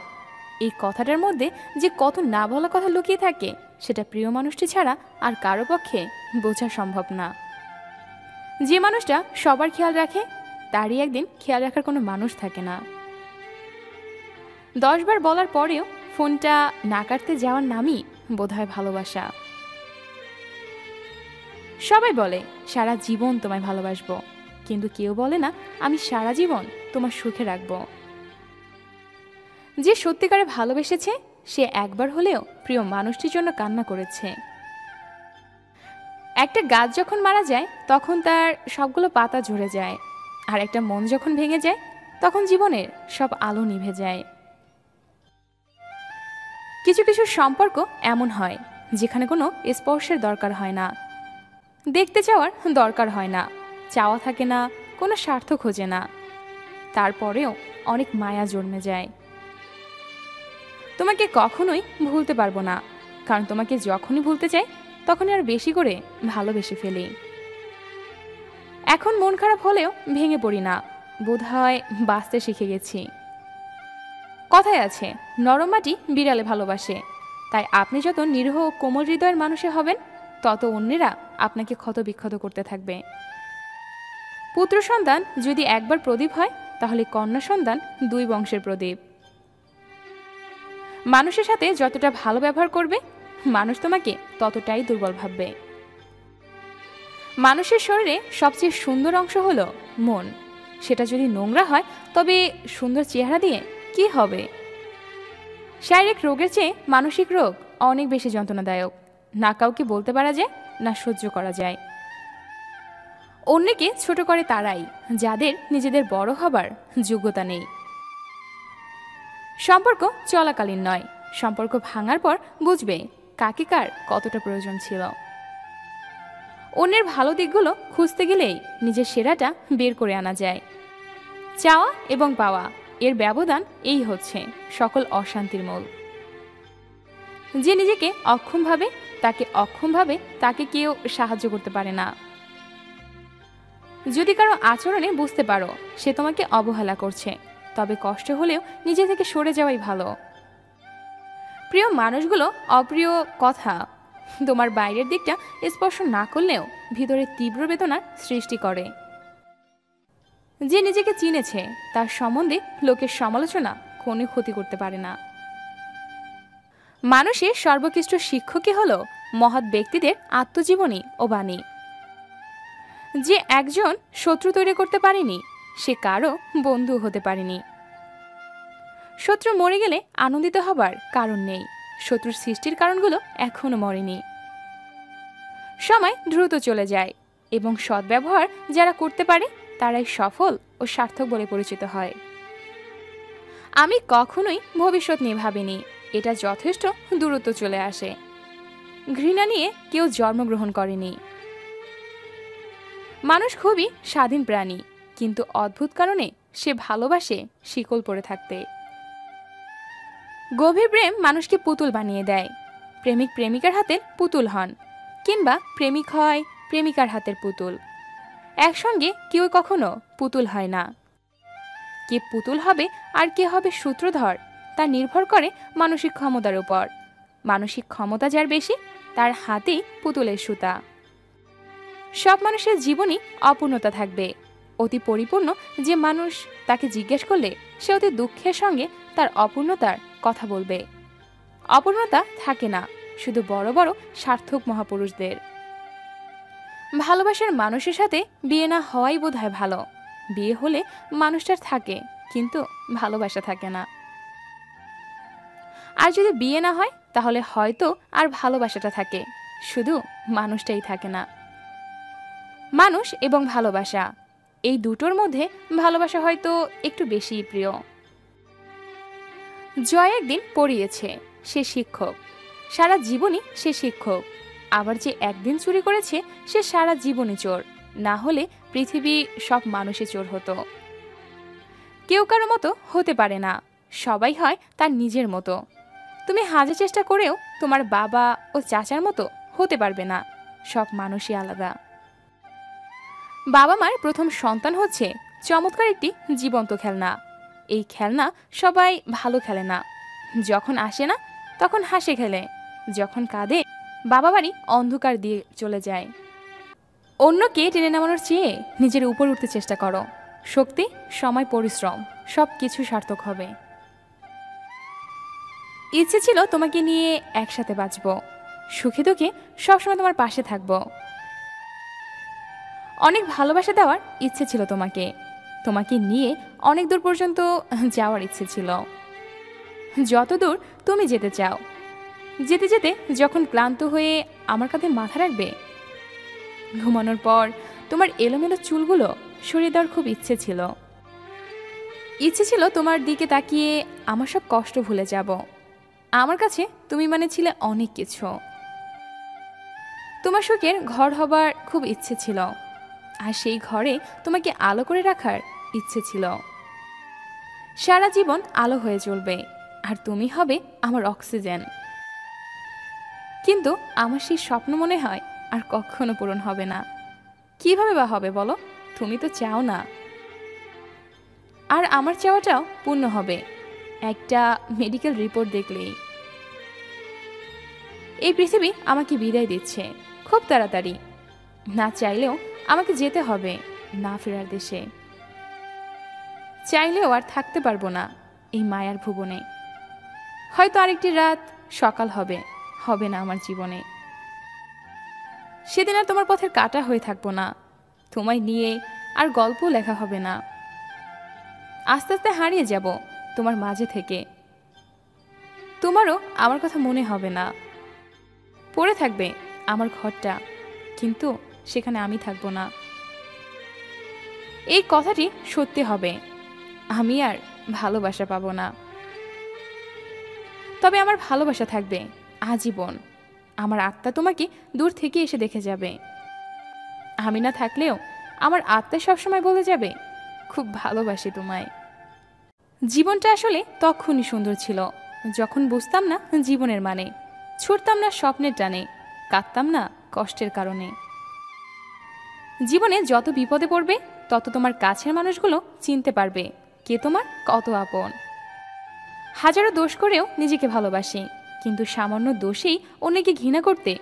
এই কথাটার মধ্যে যে কত না বলা কথা লুকিয়ে থাকে, সেটা প্রিয় মানুষটি ছাড়া আর কারো পক্ষে বোঝা সম্ভব না। যে মানুষটা সবার খেয়াল রাখে, তারই একদিন খেয়াল রাখার কোনো মানুষ থাকে না। 10 বার বলার পরেও ফোনটা না কাটতে যাওয়ার নামই বোধহয় ভালোবাসা। সবাই বলে সারা জীবন তোমায় ভালোবাসবো, কিন্তু কেউ বলে না আমি সারা জীবন তোমার সুখে রাখবো। যে সত্যিকারে ভালোবেসেছে সে একবার হলেও প্রিয় মানুষটির জন্য কান্না করেছে। একটা গাছ যখন মারা যায় তখন তার সবগুলো পাতা ঝরে যায়, আর একটা মন যখন ভেঙে যায় তখন জীবনের সব আলো নিভে যায়। কিছু কিছু সম্পর্ক এমন হয় যেখানে কোনো স্পর্শের দরকার হয় না, দেখতে চাওয়ার দরকার হয় না, চাওয়া থাকে না, কোনো স্বার্থ খোঁজে না, তারপরেও অনেক মায়া জন্মে যায়। তোমাকে কখনোই ভুলতে পারবো না, কারণ তোমাকে যখনই ভুলতে চাই তখনই আর বেশি করে ভালোবেসে ফেলি। এখন মন খারাপ হলেও ভেঙে পড়ি না, বোধহয় বাঁচতে শিখে গেছি। কথায় আছে নরম মাটি বিড়ালে ভালোবাসে, তাই আপনি যত নিরীহ ও কোমল হৃদয়ের মানুষে হবেন, তত অন্যেরা আপনাকে ক্ষত বিক্ষত করতে থাকবে। পুত্র সন্তান যদি একবার প্রদীপ হয়, তাহলে কন্যা সন্তান 2 বংশের প্রদীপ। মানুষের সাথে যতটা ভালো ব্যবহার করবে, মানুষ তোমাকে ততটাই দুর্বল ভাববে। মানুষের শরীরে সবচেয়ে সুন্দর অংশ হলো মন। সেটা যদি নোংরা হয় তবে সুন্দর চেহারা দিয়ে কি হবে? শারীরিক রোগের চেয়ে মানসিক রোগ অনেক বেশি যন্ত্রণাদায়ক, না কাউকে বলতে পারা যায়, না সহ্য করা যায়। অন্যকে ছোট করে তারাই যাদের নিজেদের বড় হবার যোগ্যতা নেই। সম্পর্ক চলাকালীন নয়, সম্পর্ক ভাঙার পর বুঝবে কাকে কার কতটা প্রয়োজন ছিল। অন্যের ভালো দিকগুলো খুঁজতে গেলেই নিজের সেরাটা বের করে আনা যায়। চাওয়া এবং পাওয়া, এর ব্যবধান এই হচ্ছে সকল অশান্তির মূল। যে নিজেকে অক্ষম ভাবে, তাকে কেউ সাহায্য করতে পারে না। যদি কারো আচরণে বুঝতে পারো সে তোমাকে অবহেলা করছে, তবে কষ্ট হলেও নিজে থেকে সরে যাওয়াই ভালো। প্রিয় মানুষগুলো অপ্রিয় কথা তোমার বাইরের দিকটা স্পর্শ না করলেও ভিতরে তীব্র বেদনার সৃষ্টি করে। যে নিজেকে চিনেছে তার সম্বন্ধে লোকের সমালোচনা কোনো ক্ষতি করতে পারে না। মানুষের সর্বোৎকৃষ্ট শিক্ষকই হল মহৎ ব্যক্তিদের আত্মজীবনী ও বাণী। যে একজন শত্রু তৈরি করতে পারেনি সে কারো বন্ধু হতে পারেনি। শত্রু মরে গেলে আনন্দিত হবার কারণ নেই, শত্রুর সৃষ্টির কারণগুলো এখনো মরেনি। সময় দ্রুত চলে যায় এবং সদ্ব্যবহার যারা করতে পারে তারাই সফল ও সার্থক বলে পরিচিত হয়। আমি কখনোই ভবিষ্যৎ নিয়ে ভাবিনি, এটা যথেষ্ট দূরত্ব চলে আসে। ঘৃণা নিয়ে কেউ জন্মগ্রহণ করেনি। মানুষ খুবই স্বাধীন প্রাণী, কিন্তু অদ্ভুত কারণে সে ভালোবাসে শিকল পড়ে থাকতে। গভীর প্রেম মানুষকে পুতুল বানিয়ে দেয়। প্রেমিক প্রেমিকার হাতের পুতুল হন, কিংবা প্রেমিক হয় প্রেমিকার হাতের পুতুল। একসঙ্গে কেউ কখনো পুতুল হয় না। কে পুতুল হবে আর কে হবে সূত্রধর তা নির্ভর করে মানসিক ক্ষমতার উপর। মানসিক ক্ষমতা যার বেশি তার হাতেই পুতুলের সুতা। সব মানুষের জীবনই অপূর্ণতা থাকবে। অতি পরিপূর্ণ যে মানুষ, তাকে জিজ্ঞেস করলে সে অতি দুঃখের সঙ্গে তার অপূর্ণতার কথা বলবে। অপূর্ণতা থাকে না শুধু বড় বড় সার্থক মহাপুরুষদের। ভালোবাসার মানুষের সাথে বিয়ে না হওয়াই বোধহয় ভালো। বিয়ে হলে মানুষটার থাকে, কিন্তু ভালোবাসা থাকে না। আর যদি বিয়ে না হয় তাহলে হয়তো আর ভালোবাসাটা থাকে, শুধু মানুষটাই থাকে না। মানুষ এবং ভালোবাসা, এই দুটোর মধ্যে ভালোবাসা হয়তো একটু বেশি প্রিয়। জয় একদিন পড়িয়েছে, সে শিক্ষক। সারা জীবনই সে শিক্ষক। আবার যে একদিন চুরি করেছে সে সারা জীবনই চোর। না হলে পৃথিবী সব মানুষে চোর হতো। কেউ কারো মতো হতে পারে না, সবাই হয় তার নিজের মতো। তুমি হাজার চেষ্টা করেও তোমার বাবা ও চাচার মতো হতে পারবে না। সব মানুষই আলাদা। বাবা মার প্রথম সন্তান হচ্ছে চমৎকার একটি জীবন্ত খেলনা। এই খেলনা সবাই ভালো খেলে না। যখন আসে না তখন হাসে খেলে, যখন কাঁদে বাবা বাড়ি অন্ধকার দিয়ে চলে যায়। অন্যকে টেনে নামানোর চেয়ে নিজের উপর উঠতে চেষ্টা করো। শক্তি, সময়, পরিশ্রম সব কিছু সার্থক হবে। ইচ্ছে ছিল তোমাকে নিয়ে একসাথে বাঁচব, সুখে দুঃখে সবসময় তোমার পাশে থাকব। অনেক ভালোবাসা দেওয়ার ইচ্ছে ছিল তোমাকে, তোমাকে নিয়ে অনেক দূর পর্যন্ত যাওয়ার ইচ্ছে ছিল। যত দূর তুমি যেতে চাও। যেতে যেতে যখন ক্লান্ত হয়ে আমার কাঁধে মাথা রাখবে, ঘুমানোর পর তোমার এলোমেলো চুলগুলো সরিয়ে দেওয়ার খুব ইচ্ছে ছিল। ইচ্ছে ছিল তোমার দিকে তাকিয়ে আমার সব কষ্ট ভুলে যাব। আমার কাছে তুমি মানে ছিলে অনেক কিছু। তোমার সুখের ঘর হবার খুব ইচ্ছে ছিল, আর সেই ঘরে তোমাকে আলো করে রাখার ইচ্ছে ছিল। সারা জীবন আলো হয়ে চলবে, আর তুমি হবে আমার অক্সিজেন। কিন্তু আমার সেই স্বপ্ন মনে হয় আর কখনো পূরণ হবে না। কিভাবে বা হবে বলো? তুমি তো চাও না। আর আমার চাওয়াটাও পূর্ণ হবে একটা মেডিকেল রিপোর্ট দেখলেই। এই পৃথিবী আমাকে বিদায় দিচ্ছে খুব তাড়াতাড়ি। না চাইলেও আমাকে যেতে হবে না ফেরার দেশে। চাইলেও আর থাকতে পারবো না এই মায়ার ভুবনে। হয়তো আরেকটি রাত সকাল হবে, হবে না আমার জীবনে। সেদিন আর তোমার পথের কাটা হয়ে থাকবো না। তোমায় নিয়ে আর গল্প লেখা হবে না। আস্তে আস্তে হারিয়ে যাব তোমার মাঝে থেকে। তোমারও আমার কথা মনে হবে না। পড়ে থাকবে আমার ঘরটা, কিন্তু সেখানে আমি থাকবো না। এই কথাটি সত্যি হবে, আমি আর ভালোবাসা পাবো না। তবে আমার ভালোবাসা থাকবে আজীবন। আমার আত্মা তোমাকে দূর থেকে এসে দেখে যাবে। আমি না থাকলেও আমার আত্মা সবসময় বলে যাবে, খুব ভালোবাসি তোমায়। জীবনটা আসলে তখনই সুন্দর ছিল যখন বুঝতাম না জীবনের মানে, ছুটতাম না স্বপ্নের টানে, কাঁদতাম না কষ্টের কারণে। জীবনে যত বিপদে পড়বে তত তোমার কাছের মানুষগুলো চিনতে পারবে কে তোমার কত আপন। হাজারো দোষ করেও নিজেকে ভালোবাসি, কিন্তু সামান্য দোষেই অন্যকে ঘৃণা করতে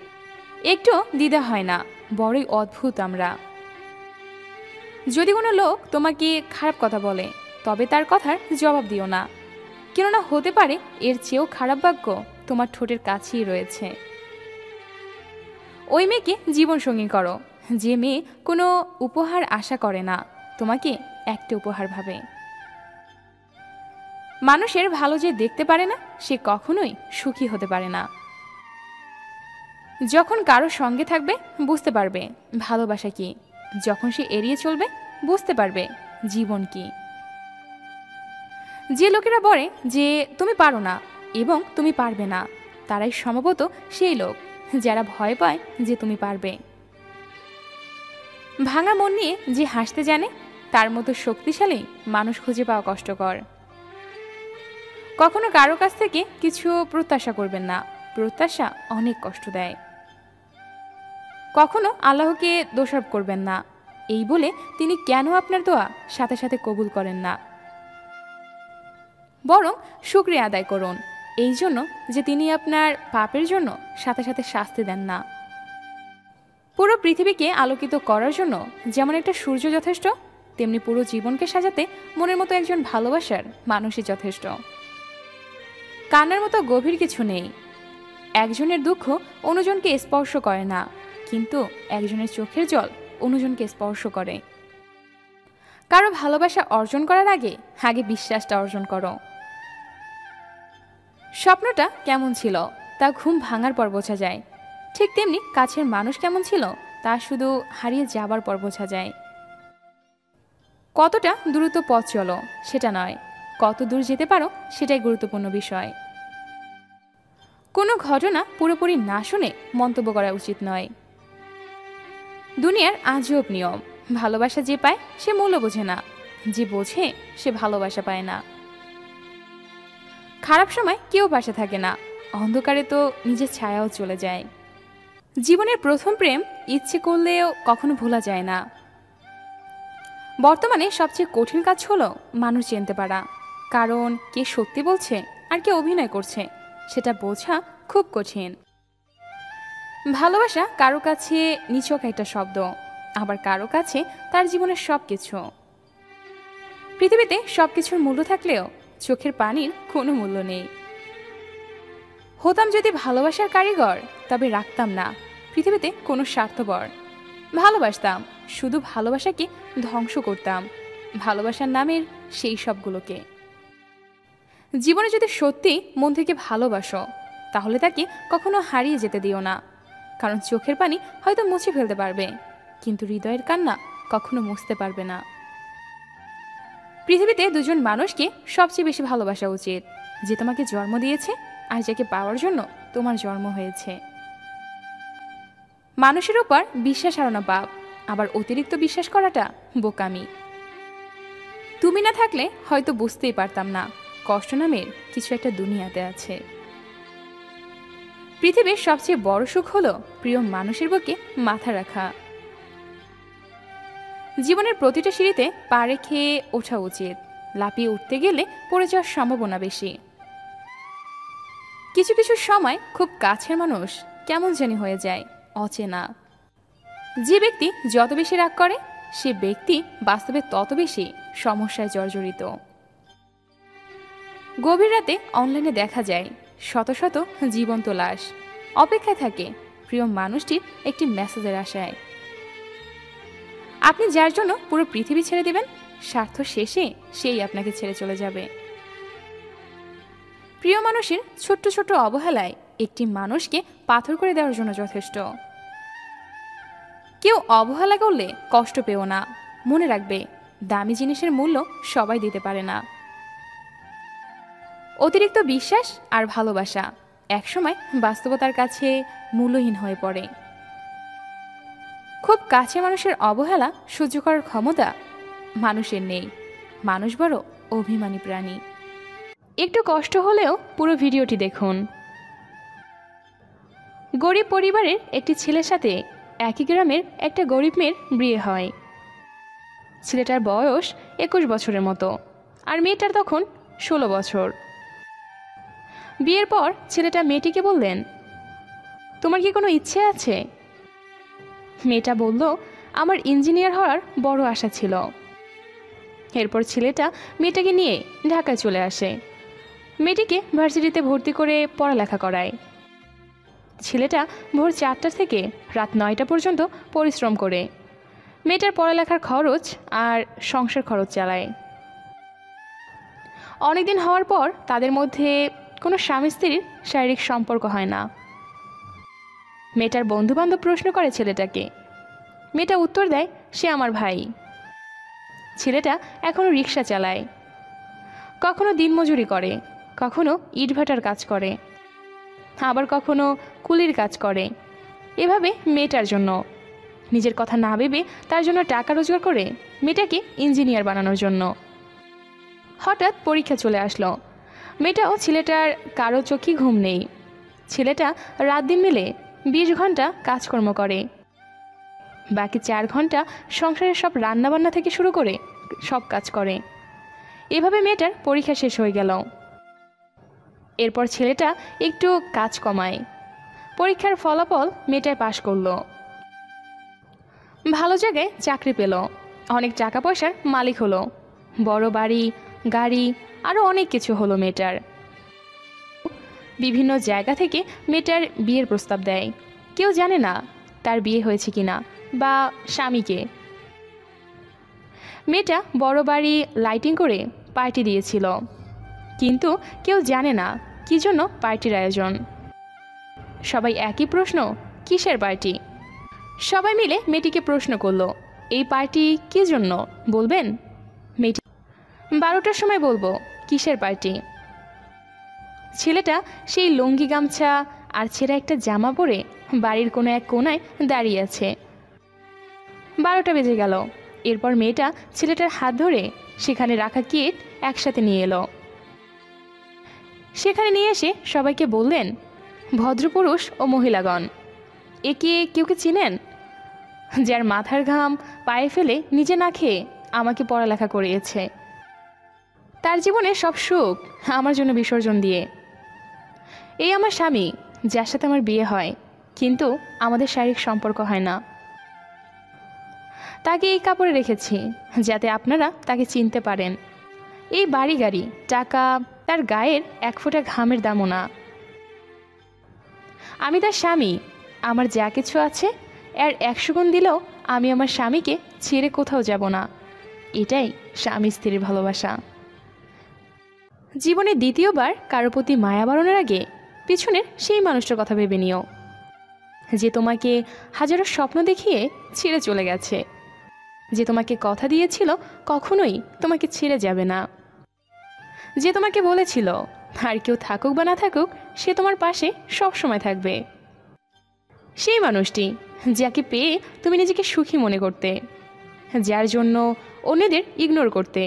একটু দ্বিধা হয় না। বড়ই অদ্ভুত আমরা। যদি কোনো লোক তোমাকে খারাপ কথা বলে তবে তার কথার জবাব দিও না, কেননা হতে পারে এর চেয়েও খারাপ বাক্য তোমার ঠোঁটের কাছেই রয়েছে। ওই মেয়েকে জীবনসঙ্গী করো যে মেয়ে কোনো উপহার আশা করে না, তোমাকে একটা উপহার ভাবে। মানুষের ভালো যে দেখতে পারে না সে কখনোই সুখী হতে পারে না। যখন কারো সঙ্গে থাকবে বুঝতে পারবে ভালোবাসা কি, যখন সে এড়িয়ে চলবে বুঝতে পারবে জীবন কি। যে লোকেরা বলে যে তুমি পারো না এবং তুমি পারবে না, তারাই সম্ভবত সেই লোক যারা ভয় পায় যে তুমি পারবে। ভাঙা মন নিয়ে যে হাসতে জানে তার মতো শক্তিশালী মানুষ খুঁজে পাওয়া কষ্টকর। কখনো কারো কাছ থেকে কিছু প্রত্যাশা করবেন না, প্রত্যাশা অনেক কষ্ট দেয়। কখনো আল্লাহকে দোষারোপ করবেন না এই বলে তিনি কেন আপনার দোয়া সাথে সাথে কবুল করেন না, বরং শুকরিয়া আদায় করুন এই জন্য যে তিনি আপনার পাপের জন্য সাথে সাথে শাস্তি দেন না। পুরো পৃথিবীকে আলোকিত করার জন্য যেমন একটা সূর্য যথেষ্ট, তেমনি পুরো জীবনকে সাজাতে মনের মতো একজন ভালোবাসার মানুষই যথেষ্ট। কান্নার মতো গভীর কিছু নেই। একজনের দুঃখ অন্যজনকে স্পর্শ করে না, কিন্তু একজনের চোখের জল অন্যজনকে স্পর্শ করে। কারো ভালোবাসা অর্জন করার আগে আগে বিশ্বাসটা অর্জন করো। স্বপ্নটা কেমন ছিল তা ঘুম ভাঙার পর বোঝা যায়, ঠিক তেমনি কাছের মানুষ কেমন ছিল তা শুধু হারিয়ে যাবার পর বোঝা যায়। কতটা দ্রুত পথ চলো সেটা নয়, কত দূর যেতে পারো সেটাই গুরুত্বপূর্ণ বিষয়। কোনো ঘটনা পুরোপুরি না শুনে মন্তব্য করা উচিত নয়। দুনিয়ার আজব নিয়ম, ভালোবাসা যে পায় সে মূল্য বোঝে না, যে বোঝে সে ভালোবাসা পায় না। খারাপ সময় কেউ পাশে থাকে না, অন্ধকারে তো নিজের ছায়াও চলে যায়। জীবনের প্রথম প্রেম ইচ্ছে করলেও কখনো ভোলা যায় না। বর্তমানে সবচেয়ে কঠিন কাজ হলো মানুষ চিনতে পারা, কারণ কে সত্যি বলছে আর কে অভিনয় করছে সেটা বোঝা খুব কঠিন। ভালোবাসা কারো কাছে নিছক একটা শব্দ, আবার কারো কাছে তার জীবনের সব কিছু। পৃথিবীতে সব কিছুর মূল্য থাকলেও চোখের পানির কোনো মূল্য নেই। হতাম যদি ভালোবাসার কারিগর তবে রাখতাম না পৃথিবীতে কোনো স্বার্থপর। ভালোবাসতাম, শুধু ভালোবাসাকে ধ্বংস করতাম, ভালোবাসার নামের সেই সবগুলোকে। জীবনে যদি সত্যি মন থেকে ভালোবাসো তাহলে তাকে কখনো হারিয়ে যেতে দিও না, কারণ চোখের পানি হয়তো মুছে ফেলতে পারবে কিন্তু হৃদয়ের কান্না কখনো মুছতে পারবে না। পৃথিবীতে দুজন মানুষকে সবচেয়ে বেশি ভালোবাসা উচিত, যে তোমাকে জন্ম দিয়েছে আর যাকে পাওয়ার জন্য তোমার জন্ম হয়েছে। মানুষের উপর বিশ্বাস হারানো পাপ, আবার অতিরিক্ত বিশ্বাস করাটা বোকামি। তুমি না থাকলে হয়তো বুঝতেই পারতাম না কষ্ট নামের কিছু একটা দুনিয়াতে আছে। পৃথিবীর সবচেয়ে বড় সুখ হলো প্রিয় মানুষের বুকে মাথা রাখা। জীবনের প্রতিটা সিঁড়িতে পা রেখে ওঠা উচিত, লাফিয়ে উঠতে গেলে পড়ে যাওয়ার সম্ভাবনা বেশি। কিছু কিছু সময় খুব কাছের মানুষ কেমন জানি হয়ে যায় অচেনা। যে ব্যক্তি যত বেশি রাগ করে সে ব্যক্তি বাস্তবে তত বেশি সমস্যায় জর্জরিত। গভীর রাতে অনলাইনে দেখা যায় শত শত জীবন্ত লাশ অপেক্ষায় থাকে প্রিয় মানুষটির একটি মেসেজের আশায়। আপনি যার জন্য পুরো পৃথিবী ছেড়ে দেবেন, স্বার্থ শেষে সেই আপনাকে ছেড়ে চলে যাবে। প্রিয় মানুষের ছোট্ট ছোট্ট অবহেলায় একটি মানুষকে পাথর করে দেওয়ার জন্য যথেষ্ট। কেউ অবহেলা করলে কষ্ট পেও না, মনে রাখবে দামি জিনিসের মূল্য সবাই দিতে পারে না। অতিরিক্ত বিশ্বাস আর ভালোবাসা একসময় বাস্তবতার কাছে মূল্যহীন হয়ে পড়ে। খুব কাছে মানুষের অবহেলা সহ্য করার ক্ষমতা মানুষের নেই, মানুষ বড় অভিমানী প্রাণী। একটু কষ্ট হলেও পুরো ভিডিওটি দেখুন। গরিব পরিবারের একটি ছেলের সাথে একই গ্রামের একটা গরিব মেয়ের বিয়ে হয়। ছেলেটার বয়স 21 বছরের মতো আর মেয়েটার তখন 16 বছর। বিয়ের পর ছেলেটা মেয়েটিকে বললেন, তোমার কি কোনো ইচ্ছে আছে? মেয়েটা বলল, আমার ইঞ্জিনিয়ার হওয়ার বড় আশা ছিল। এরপর ছেলেটা মেয়েটাকে নিয়ে ঢাকায় চলে আসে। মেয়েটিকে ভার্সিটিতে ভর্তি করে পড়ালেখা করায়। ছেলেটা ভোর 4টা থেকে রাত 9টা পর্যন্ত পরিশ্রম করে মেয়েটার পড়ালেখার খরচ আর সংসার খরচ চালায়। অনেকদিন হওয়ার পর তাদের মধ্যে কোনো স্বামী স্ত্রীর শারীরিক সম্পর্ক হয় না। মেয়েটার বন্ধুবান্ধব প্রশ্ন করে ছেলেটাকে। মেয়েটা উত্তর দেয় সে আমার ভাই। ছেলেটা এখনও রিক্সা চালায়, কখনো দিনমজুরি করে, কখনো ইটভাটার কাজ করে, আবার কখনো কুলির কাজ করে। এভাবে মেয়েটার জন্য, নিজের কথা না ভেবে তার জন্য টাকা রোজগার করে মেয়েটাকে ইঞ্জিনিয়ার বানানোর জন্য। হঠাৎ পরীক্ষা চলে আসলো। মেয়েটা ও ছেলেটার কারো চোখে ঘুম নেই। ছেলেটা রাত দিন মিলে 20 ঘন্টা কাজকর্ম করে, বাকি 4 ঘন্টা সংসারের সব রান্নাবান্না থেকে শুরু করে সব কাজ করে। এভাবে মেয়েটার পরীক্ষা শেষ হয়ে গেল। এরপর ছেলেটা একটু কাজ কমায়। পরীক্ষার ফলাফল মেয়েটায় পাশ করলো, ভালো জায়গায় চাকরি পেল, অনেক টাকা পয়সার মালিক হলো, বড় বাড়ি গাড়ি আরও অনেক কিছু হলো মেয়েটার। বিভিন্ন জায়গা থেকে মেয়েটার বিয়ের প্রস্তাব দেয়। কেউ জানে না তার বিয়ে হয়েছে কিনা বা স্বামীকে। মেয়েটা বড় বাড়ি লাইটিং করে পার্টি দিয়েছিল, কিন্তু কেউ জানে না কী জন্য পার্টির আয়োজন। সবাই একই প্রশ্ন, কিসের পার্টি? সবাই মিলে মেয়েটিকে প্রশ্ন করলো, এই পার্টি কী জন্য বলবেন? মেয়েটি 12টার সময় বলবো। কিসের পার্টি? ছেলেটা সেই লুঙ্গি গামছা আর ছেঁড়া একটা জামা পরে বাড়ির কোনো এক কোনায় দাঁড়িয়ে আছে। 12টা বেজে গেল। এরপর মেয়েটা ছেলেটার হাত ধরে সেখানে রাখা কেক একসাথে নিয়ে এলো। সেখানে নিয়ে এসে সবাইকে বললেন, ভদ্রপুরুষ ও মহিলাগণ, একে কেউ কি চিনেন? যার মাথার ঘাম পায়ে ফেলে নিজে না খেয়ে আমাকে পড়ালেখা করিয়েছে, তার জীবনে সব সুখ আমার জন্য বিসর্জন দিয়ে। এই আমার স্বামী, যার সাথে আমার বিয়ে হয়, কিন্তু আমাদের শারীরিক সম্পর্ক হয় না। তাকে এই কাপড়ে রেখেছি যাতে আপনারা তাকে চিনতে পারেন। এই বাড়ি গাড়ি টাকা তার গায়ের 1 ফোঁটা ঘামের দামও না। আমি তার স্বামী, আমার যা কিছু আছে এর 100 গুণ দিলেও আমি আমার স্বামীকে ছেড়ে কোথাও যাব না। এটাই স্বামী স্ত্রীর ভালোবাসা। জীবনে দ্বিতীয়বার কারো প্রতি মায়া বাড়ানোর আগে পিছনের সেই মানুষটার কথা ভেবে নিও, যে তোমাকে হাজারো স্বপ্ন দেখিয়ে ছেড়ে চলে গেছে, যে তোমাকে কথা দিয়েছিল কখনোই তোমাকে ছেড়ে যাবে না, যে তোমাকে বলেছিল আর কেউ থাকুক বা না থাকুক সে তোমার পাশে সব সময় থাকবে। সেই মানুষটি যাকে পেয়ে তুমি নিজেকে সুখী মনে করতে, যার জন্য অন্যদের ইগনোর করতে।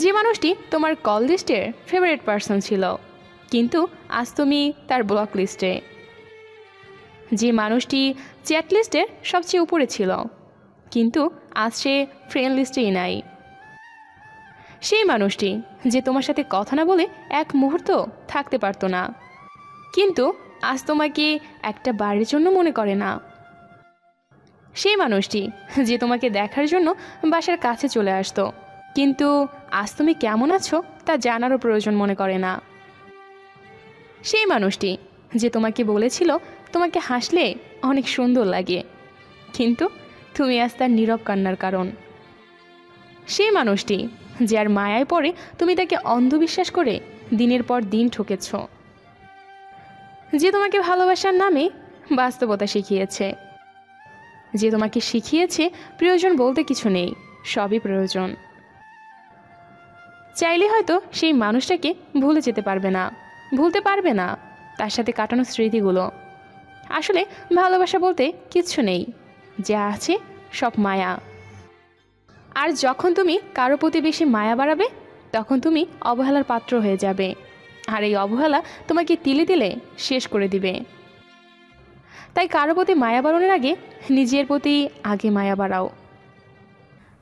যে মানুষটি তোমার কল লিস্টের ফেভারিট পার্সন ছিল, কিন্তু আজ তুমি তার ব্লক লিস্টে। যে মানুষটি চ্যাট লিস্টের সবচেয়ে উপরে ছিল, কিন্তু আজ সে ফ্রেন্ড লিস্টেই নাই। সেই মানুষটি যে তোমার সাথে কথা না বলে এক মুহূর্ত থাকতে পারতো না, কিন্তু আজ তোমাকে একটা বারের জন্য মনে করে না। সেই মানুষটি যে তোমাকে দেখার জন্য বাসার কাছে চলে আসতো, কিন্তু আজ তুমি কেমন আছো তা জানারও প্রয়োজন মনে করে না। সেই মানুষটি যে তোমাকে বলেছিল তোমাকে হাসলে অনেক সুন্দর লাগে, কিন্তু তুমি আজ তার নীরব কান্নার কারণ। সেই মানুষটি যার মায়ায় পড়ে তুমি তাকে অন্ধবিশ্বাস করে দিনের পর দিন ঠকেছ। যে তোমাকে ভালোবাসার নামে বাস্তবতা শিখিয়েছে, যে তোমাকে শিখিয়েছে প্রয়োজন বলতে কিছু নেই, সবই প্রয়োজন। চাইলে হয়তো সেই মানুষটাকে ভুলে যেতে পারবে না, ভুলতে পারবে না তার সাথে কাটানো স্মৃতিগুলো। আসলে ভালোবাসা বলতে কিচ্ছু নেই, যা আছে সব মায়া। আর যখন তুমি কারো প্রতি বেশি মায়া বাড়াবে, তখন তুমি অবহেলার পাত্র হয়ে যাবে, আর এই অবহেলা তোমাকে তিলে তিলে শেষ করে দিবে। তাই কারো প্রতি মায়া বাড়ানোর আগে নিজের প্রতি আগে মায়া বাড়াও।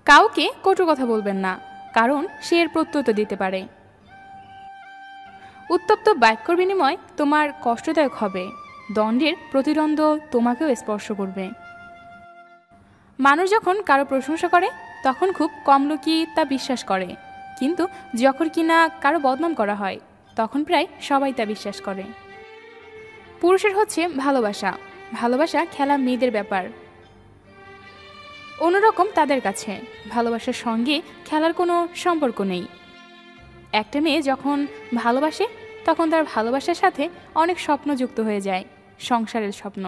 কাউকে কটু কথা বলবেন না, কারণ সে এর প্রত্যুত্তর দিতে পারে। উত্তপ্ত বাক্যর বিনিময় তোমার কষ্টদায়ক হবে, দণ্ডের প্রতিদ্বন্দ্ব তোমাকেও স্পর্শ করবে। মানুষ যখন কারো প্রশংসা করে তখন খুব কম লোকই তা বিশ্বাস করে, কিন্তু যখন কিনা কারো বদনাম করা হয় তখন প্রায় সবাই তা বিশ্বাস করে। পুরুষের হচ্ছে ভালোবাসা, ভালোবাসা খেলা মেয়েদের ব্যাপার, অন্যরকম তাদের কাছে ভালোবাসার সঙ্গে খেলার কোনো সম্পর্ক নেই। একটা মেয়ে যখন ভালোবাসে তখন তার ভালোবাসার সাথে অনেক স্বপ্ন যুক্ত হয়ে যায়, সংসারের স্বপ্ন।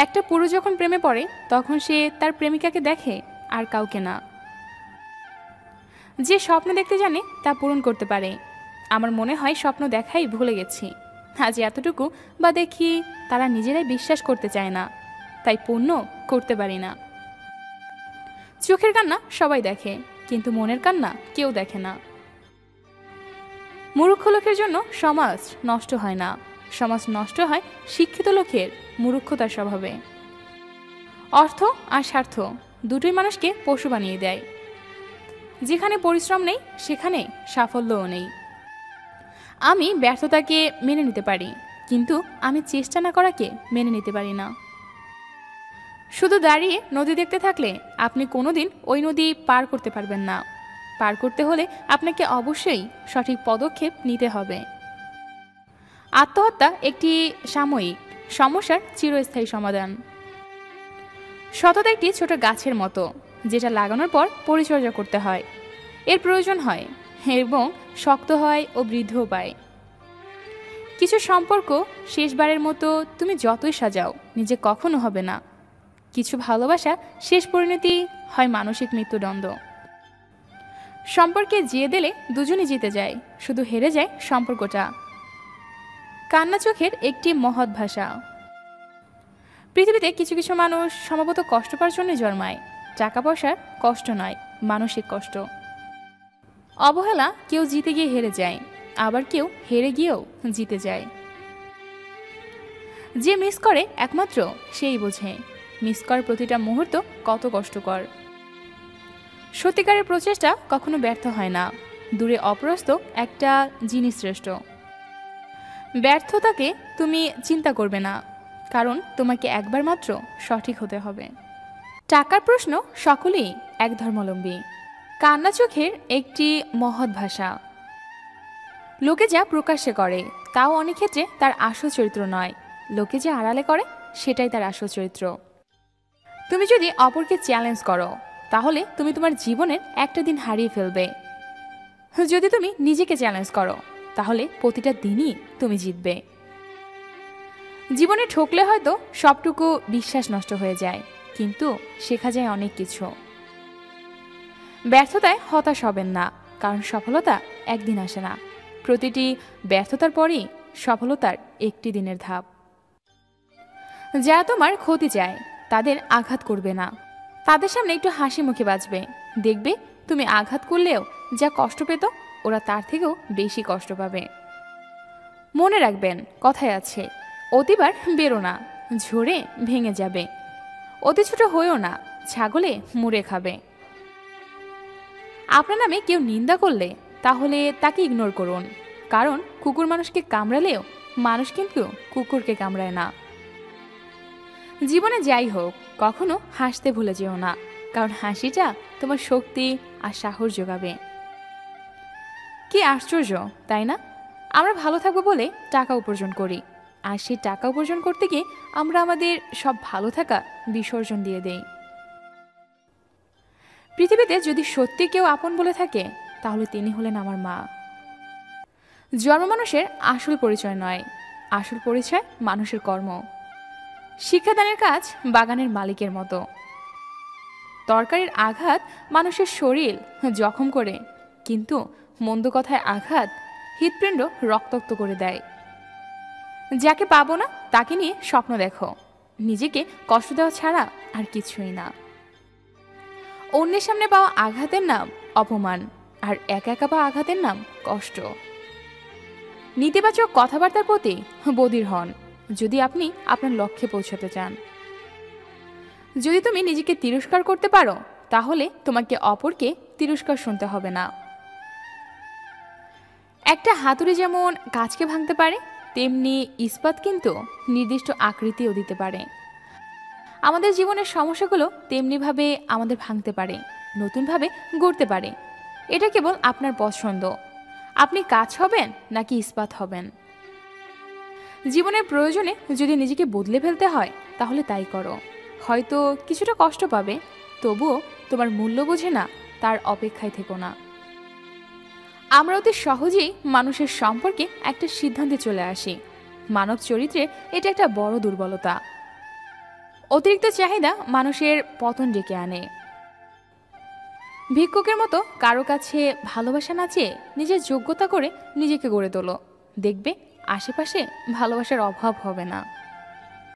একটা পুরুষ যখন প্রেমে পড়ে তখন সে তার প্রেমিকাকে দেখে, আর কাউকে না। যে স্বপ্ন দেখতে জানে তা পূরণ করতে পারে। আমার মনে হয় স্বপ্ন দেখাই ভুলে গেছি, আজ এতটুকু বা দেখি তারা নিজেরাই বিশ্বাস করতে চায় না, তাই পূর্ণ করতে পারি না। চোখের কান্না সবাই দেখে, কিন্তু মনের কান্না কেউ দেখে না। মূর্খ লোকের জন্য সমাজ নষ্ট হয় না, সমাজ নষ্ট হয় শিক্ষিত লোকের মূর্খতার স্বভাবে। অর্থ আর স্বার্থ দুটোই মানুষকে পশু বানিয়ে দেয়। যেখানে পরিশ্রম নেই সেখানে সাফল্যও নেই। আমি ব্যর্থতাকে মেনে নিতে পারি, কিন্তু আমি চেষ্টা না করাকে মেনে নিতে পারি না। শুধু দাঁড়িয়ে নদী দেখতে থাকলে আপনি কোনোদিন ওই নদী পার করতে পারবেন না। পার করতে হলে আপনাকে অবশ্যই সঠিক পদক্ষেপ নিতে হবে। আত্মহত্যা একটি সাময়িক সমস্যার চিরস্থায়ী সমাধান। সততা একটি ছোট গাছের মতো, যেটা লাগানোর পর পরিচর্যা করতে হয়, এর প্রয়োজন হয় এবং শক্ত হয় ও বৃদ্ধিও পায়। কিছু সম্পর্ক শেষবারের মতো তুমি যতই সাজাও নিজে কখনো হবে না। কিছু ভালোবাসা শেষ পরিণতি হয় মানসিক মৃত্যুদণ্ড। সম্পর্কে জিয়ে দিলে দুজনই জিতে যায়, শুধু হেরে যায় সম্পর্কটা। কান্না চোখের একটি মহৎ ভাষা। পৃথিবীতে কিছু কিছু মানুষ সম্ভবত কষ্ট পাওয়ার জন্য জন্মায়। টাকা পয়সার কষ্ট নয়, মানসিক কষ্ট। অবহেলা কেউ জিতে গিয়ে হেরে যায়, আবার কেউ হেরে গিয়েও জিতে যায়। যে মিস করে একমাত্র সেই বোঝে মিস করার প্রতিটা মুহূর্ত কত কষ্টকর। সত্যিকারের প্রচেষ্টা কখনো ব্যর্থ হয় না। দূরে অপরস্ত একটা জিনিস শ্রেষ্ঠ। ব্যর্থতাকে তুমি চিন্তা করবে না, কারণ তোমাকে একবার মাত্র সঠিক হতে হবে। টাকার প্রশ্ন সকলেই এক ধর্মাবলম্বী। কান্না চোখের একটি মহৎ ভাষা। লোকে যা প্রকাশ্যে করে তাও অনেক ক্ষেত্রে তার আসল চরিত্র নয়। লোকে যা আড়ালে করে সেটাই তার আসল চরিত্র। তুমি যদি অপরকে চ্যালেঞ্জ করো তাহলে তুমি তোমার জীবনের একটা দিন হারিয়ে ফেলবে। যদি তুমি নিজেকে চ্যালেঞ্জ করো তাহলে প্রতিটা দিনই তুমি জিতবে। জীবনে ঠকলে হয়তো সবটুকু বিশ্বাস নষ্ট হয়ে যায়, কিন্তু শেখা যায় অনেক কিছু। ব্যর্থতায় হতাশ হবেন না, কারণ সফলতা একদিন আসে না। প্রতিটি ব্যর্থতার পরই সফলতার একটি দিনের ধাপ। যারা তোমার ক্ষতি চায় তাদের আঘাত করবে না, তাদের সামনে একটু হাসি মুখে বাঁচবে। দেখবে তুমি আঘাত করলেও যা কষ্ট পেত ওরা তার থেকেও বেশি কষ্ট পাবে। মনে রাখবেন, কথায় আছে, অতিবার বেরো না, ঝরে ভেঙে যাবে। অতি ছোট হয়েও না, ছাগলে মুড়ে খাবে। আপনার নামে কেউ নিন্দা করলে তাহলে তাকে ইগনোর করুন, কারণ কুকুর মানুষকে কামড়ালেও মানুষ কিন্তু কুকুরকে কামড়ায় না। জীবনে যাই হোক কখনো হাসতে ভুলে যেও না, কারণ হাসিটা তোমার শক্তি আর সাহস যোগাবে। কি আশ্চর্য তাই না? আমরা ভালো থাকবো বলে টাকা উপার্জন করি, আর সেই টাকা উপার্জন করতে গিয়ে আমরা আমাদের সব ভালো থাকা বিসর্জন দিয়ে দেই। পৃথিবীতে যদি সত্যি কেউ আপন বলে থাকে তাহলে তিনি হলেন আমার মা। জন্ম মানুষের আসল পরিচয় নয়, আসল পরিচয় মানুষের কর্ম। শিক্ষাদানের কাজ বাগানের মালিকের মতো। তরকারির আঘাত মানুষের শরীর জখম করে, কিন্তু মন্দ কথায় আঘাত হৃৎপিণ্ড রক্তাক্ত করে দেয়। যাকে পাবো না তাকে নিয়ে স্বপ্ন দেখো, নিজেকে কষ্ট দেওয়া ছাড়া আর কিছুই না। অন্যের সামনে পাওয়া আঘাতের নাম অপমান, আর একা একা পাওয়া আঘাতের নাম কষ্ট। নেতিবাচক কথাবার্তার প্রতি বধির হন যদি আপনি আপনার লক্ষ্যে পৌঁছাতে চান। যদি তুমি নিজেকে তিরস্কার করতে পারো তাহলে তোমাকে অপরকে তিরস্কার শুনতে হবে না। একটা হাতুড়ি যেমন কাঁচকে ভাঙতে পারে, তেমনি ইস্পাত কিন্তু নির্দিষ্ট আকৃতিও দিতে পারে। আমাদের জীবনের সমস্যাগুলো তেমনিভাবে আমাদের ভাঙতে পারে, নতুনভাবে গড়তে পারে। এটা কেবল আপনার পছন্দ। আপনি কাজ হবেন নাকি ইস্পাত হবেন। জীবনের প্রয়োজনে যদি নিজেকে বদলে ফেলতে হয় তাহলে তাই করো। হয়তো কিছুটা কষ্ট পাবে, তবুও তোমার মূল্য বোঝে না তার অপেক্ষায় থেকো না। আমরা অতি সহজেই মানুষের সম্পর্কে একটা সিদ্ধান্তে চলে আসি। মানব চরিত্রে এটা একটা বড় দুর্বলতা। অতিরিক্ত চাহিদা মানুষের পতন ডেকে আনে। ভিক্ষুকের মতো কারো কাছে ভালোবাসা না চেয়ে নিজের যোগ্যতা করে নিজেকে গড়ে তোলো। দেখবে আশেপাশে ভালোবাসার অভাব হবে না।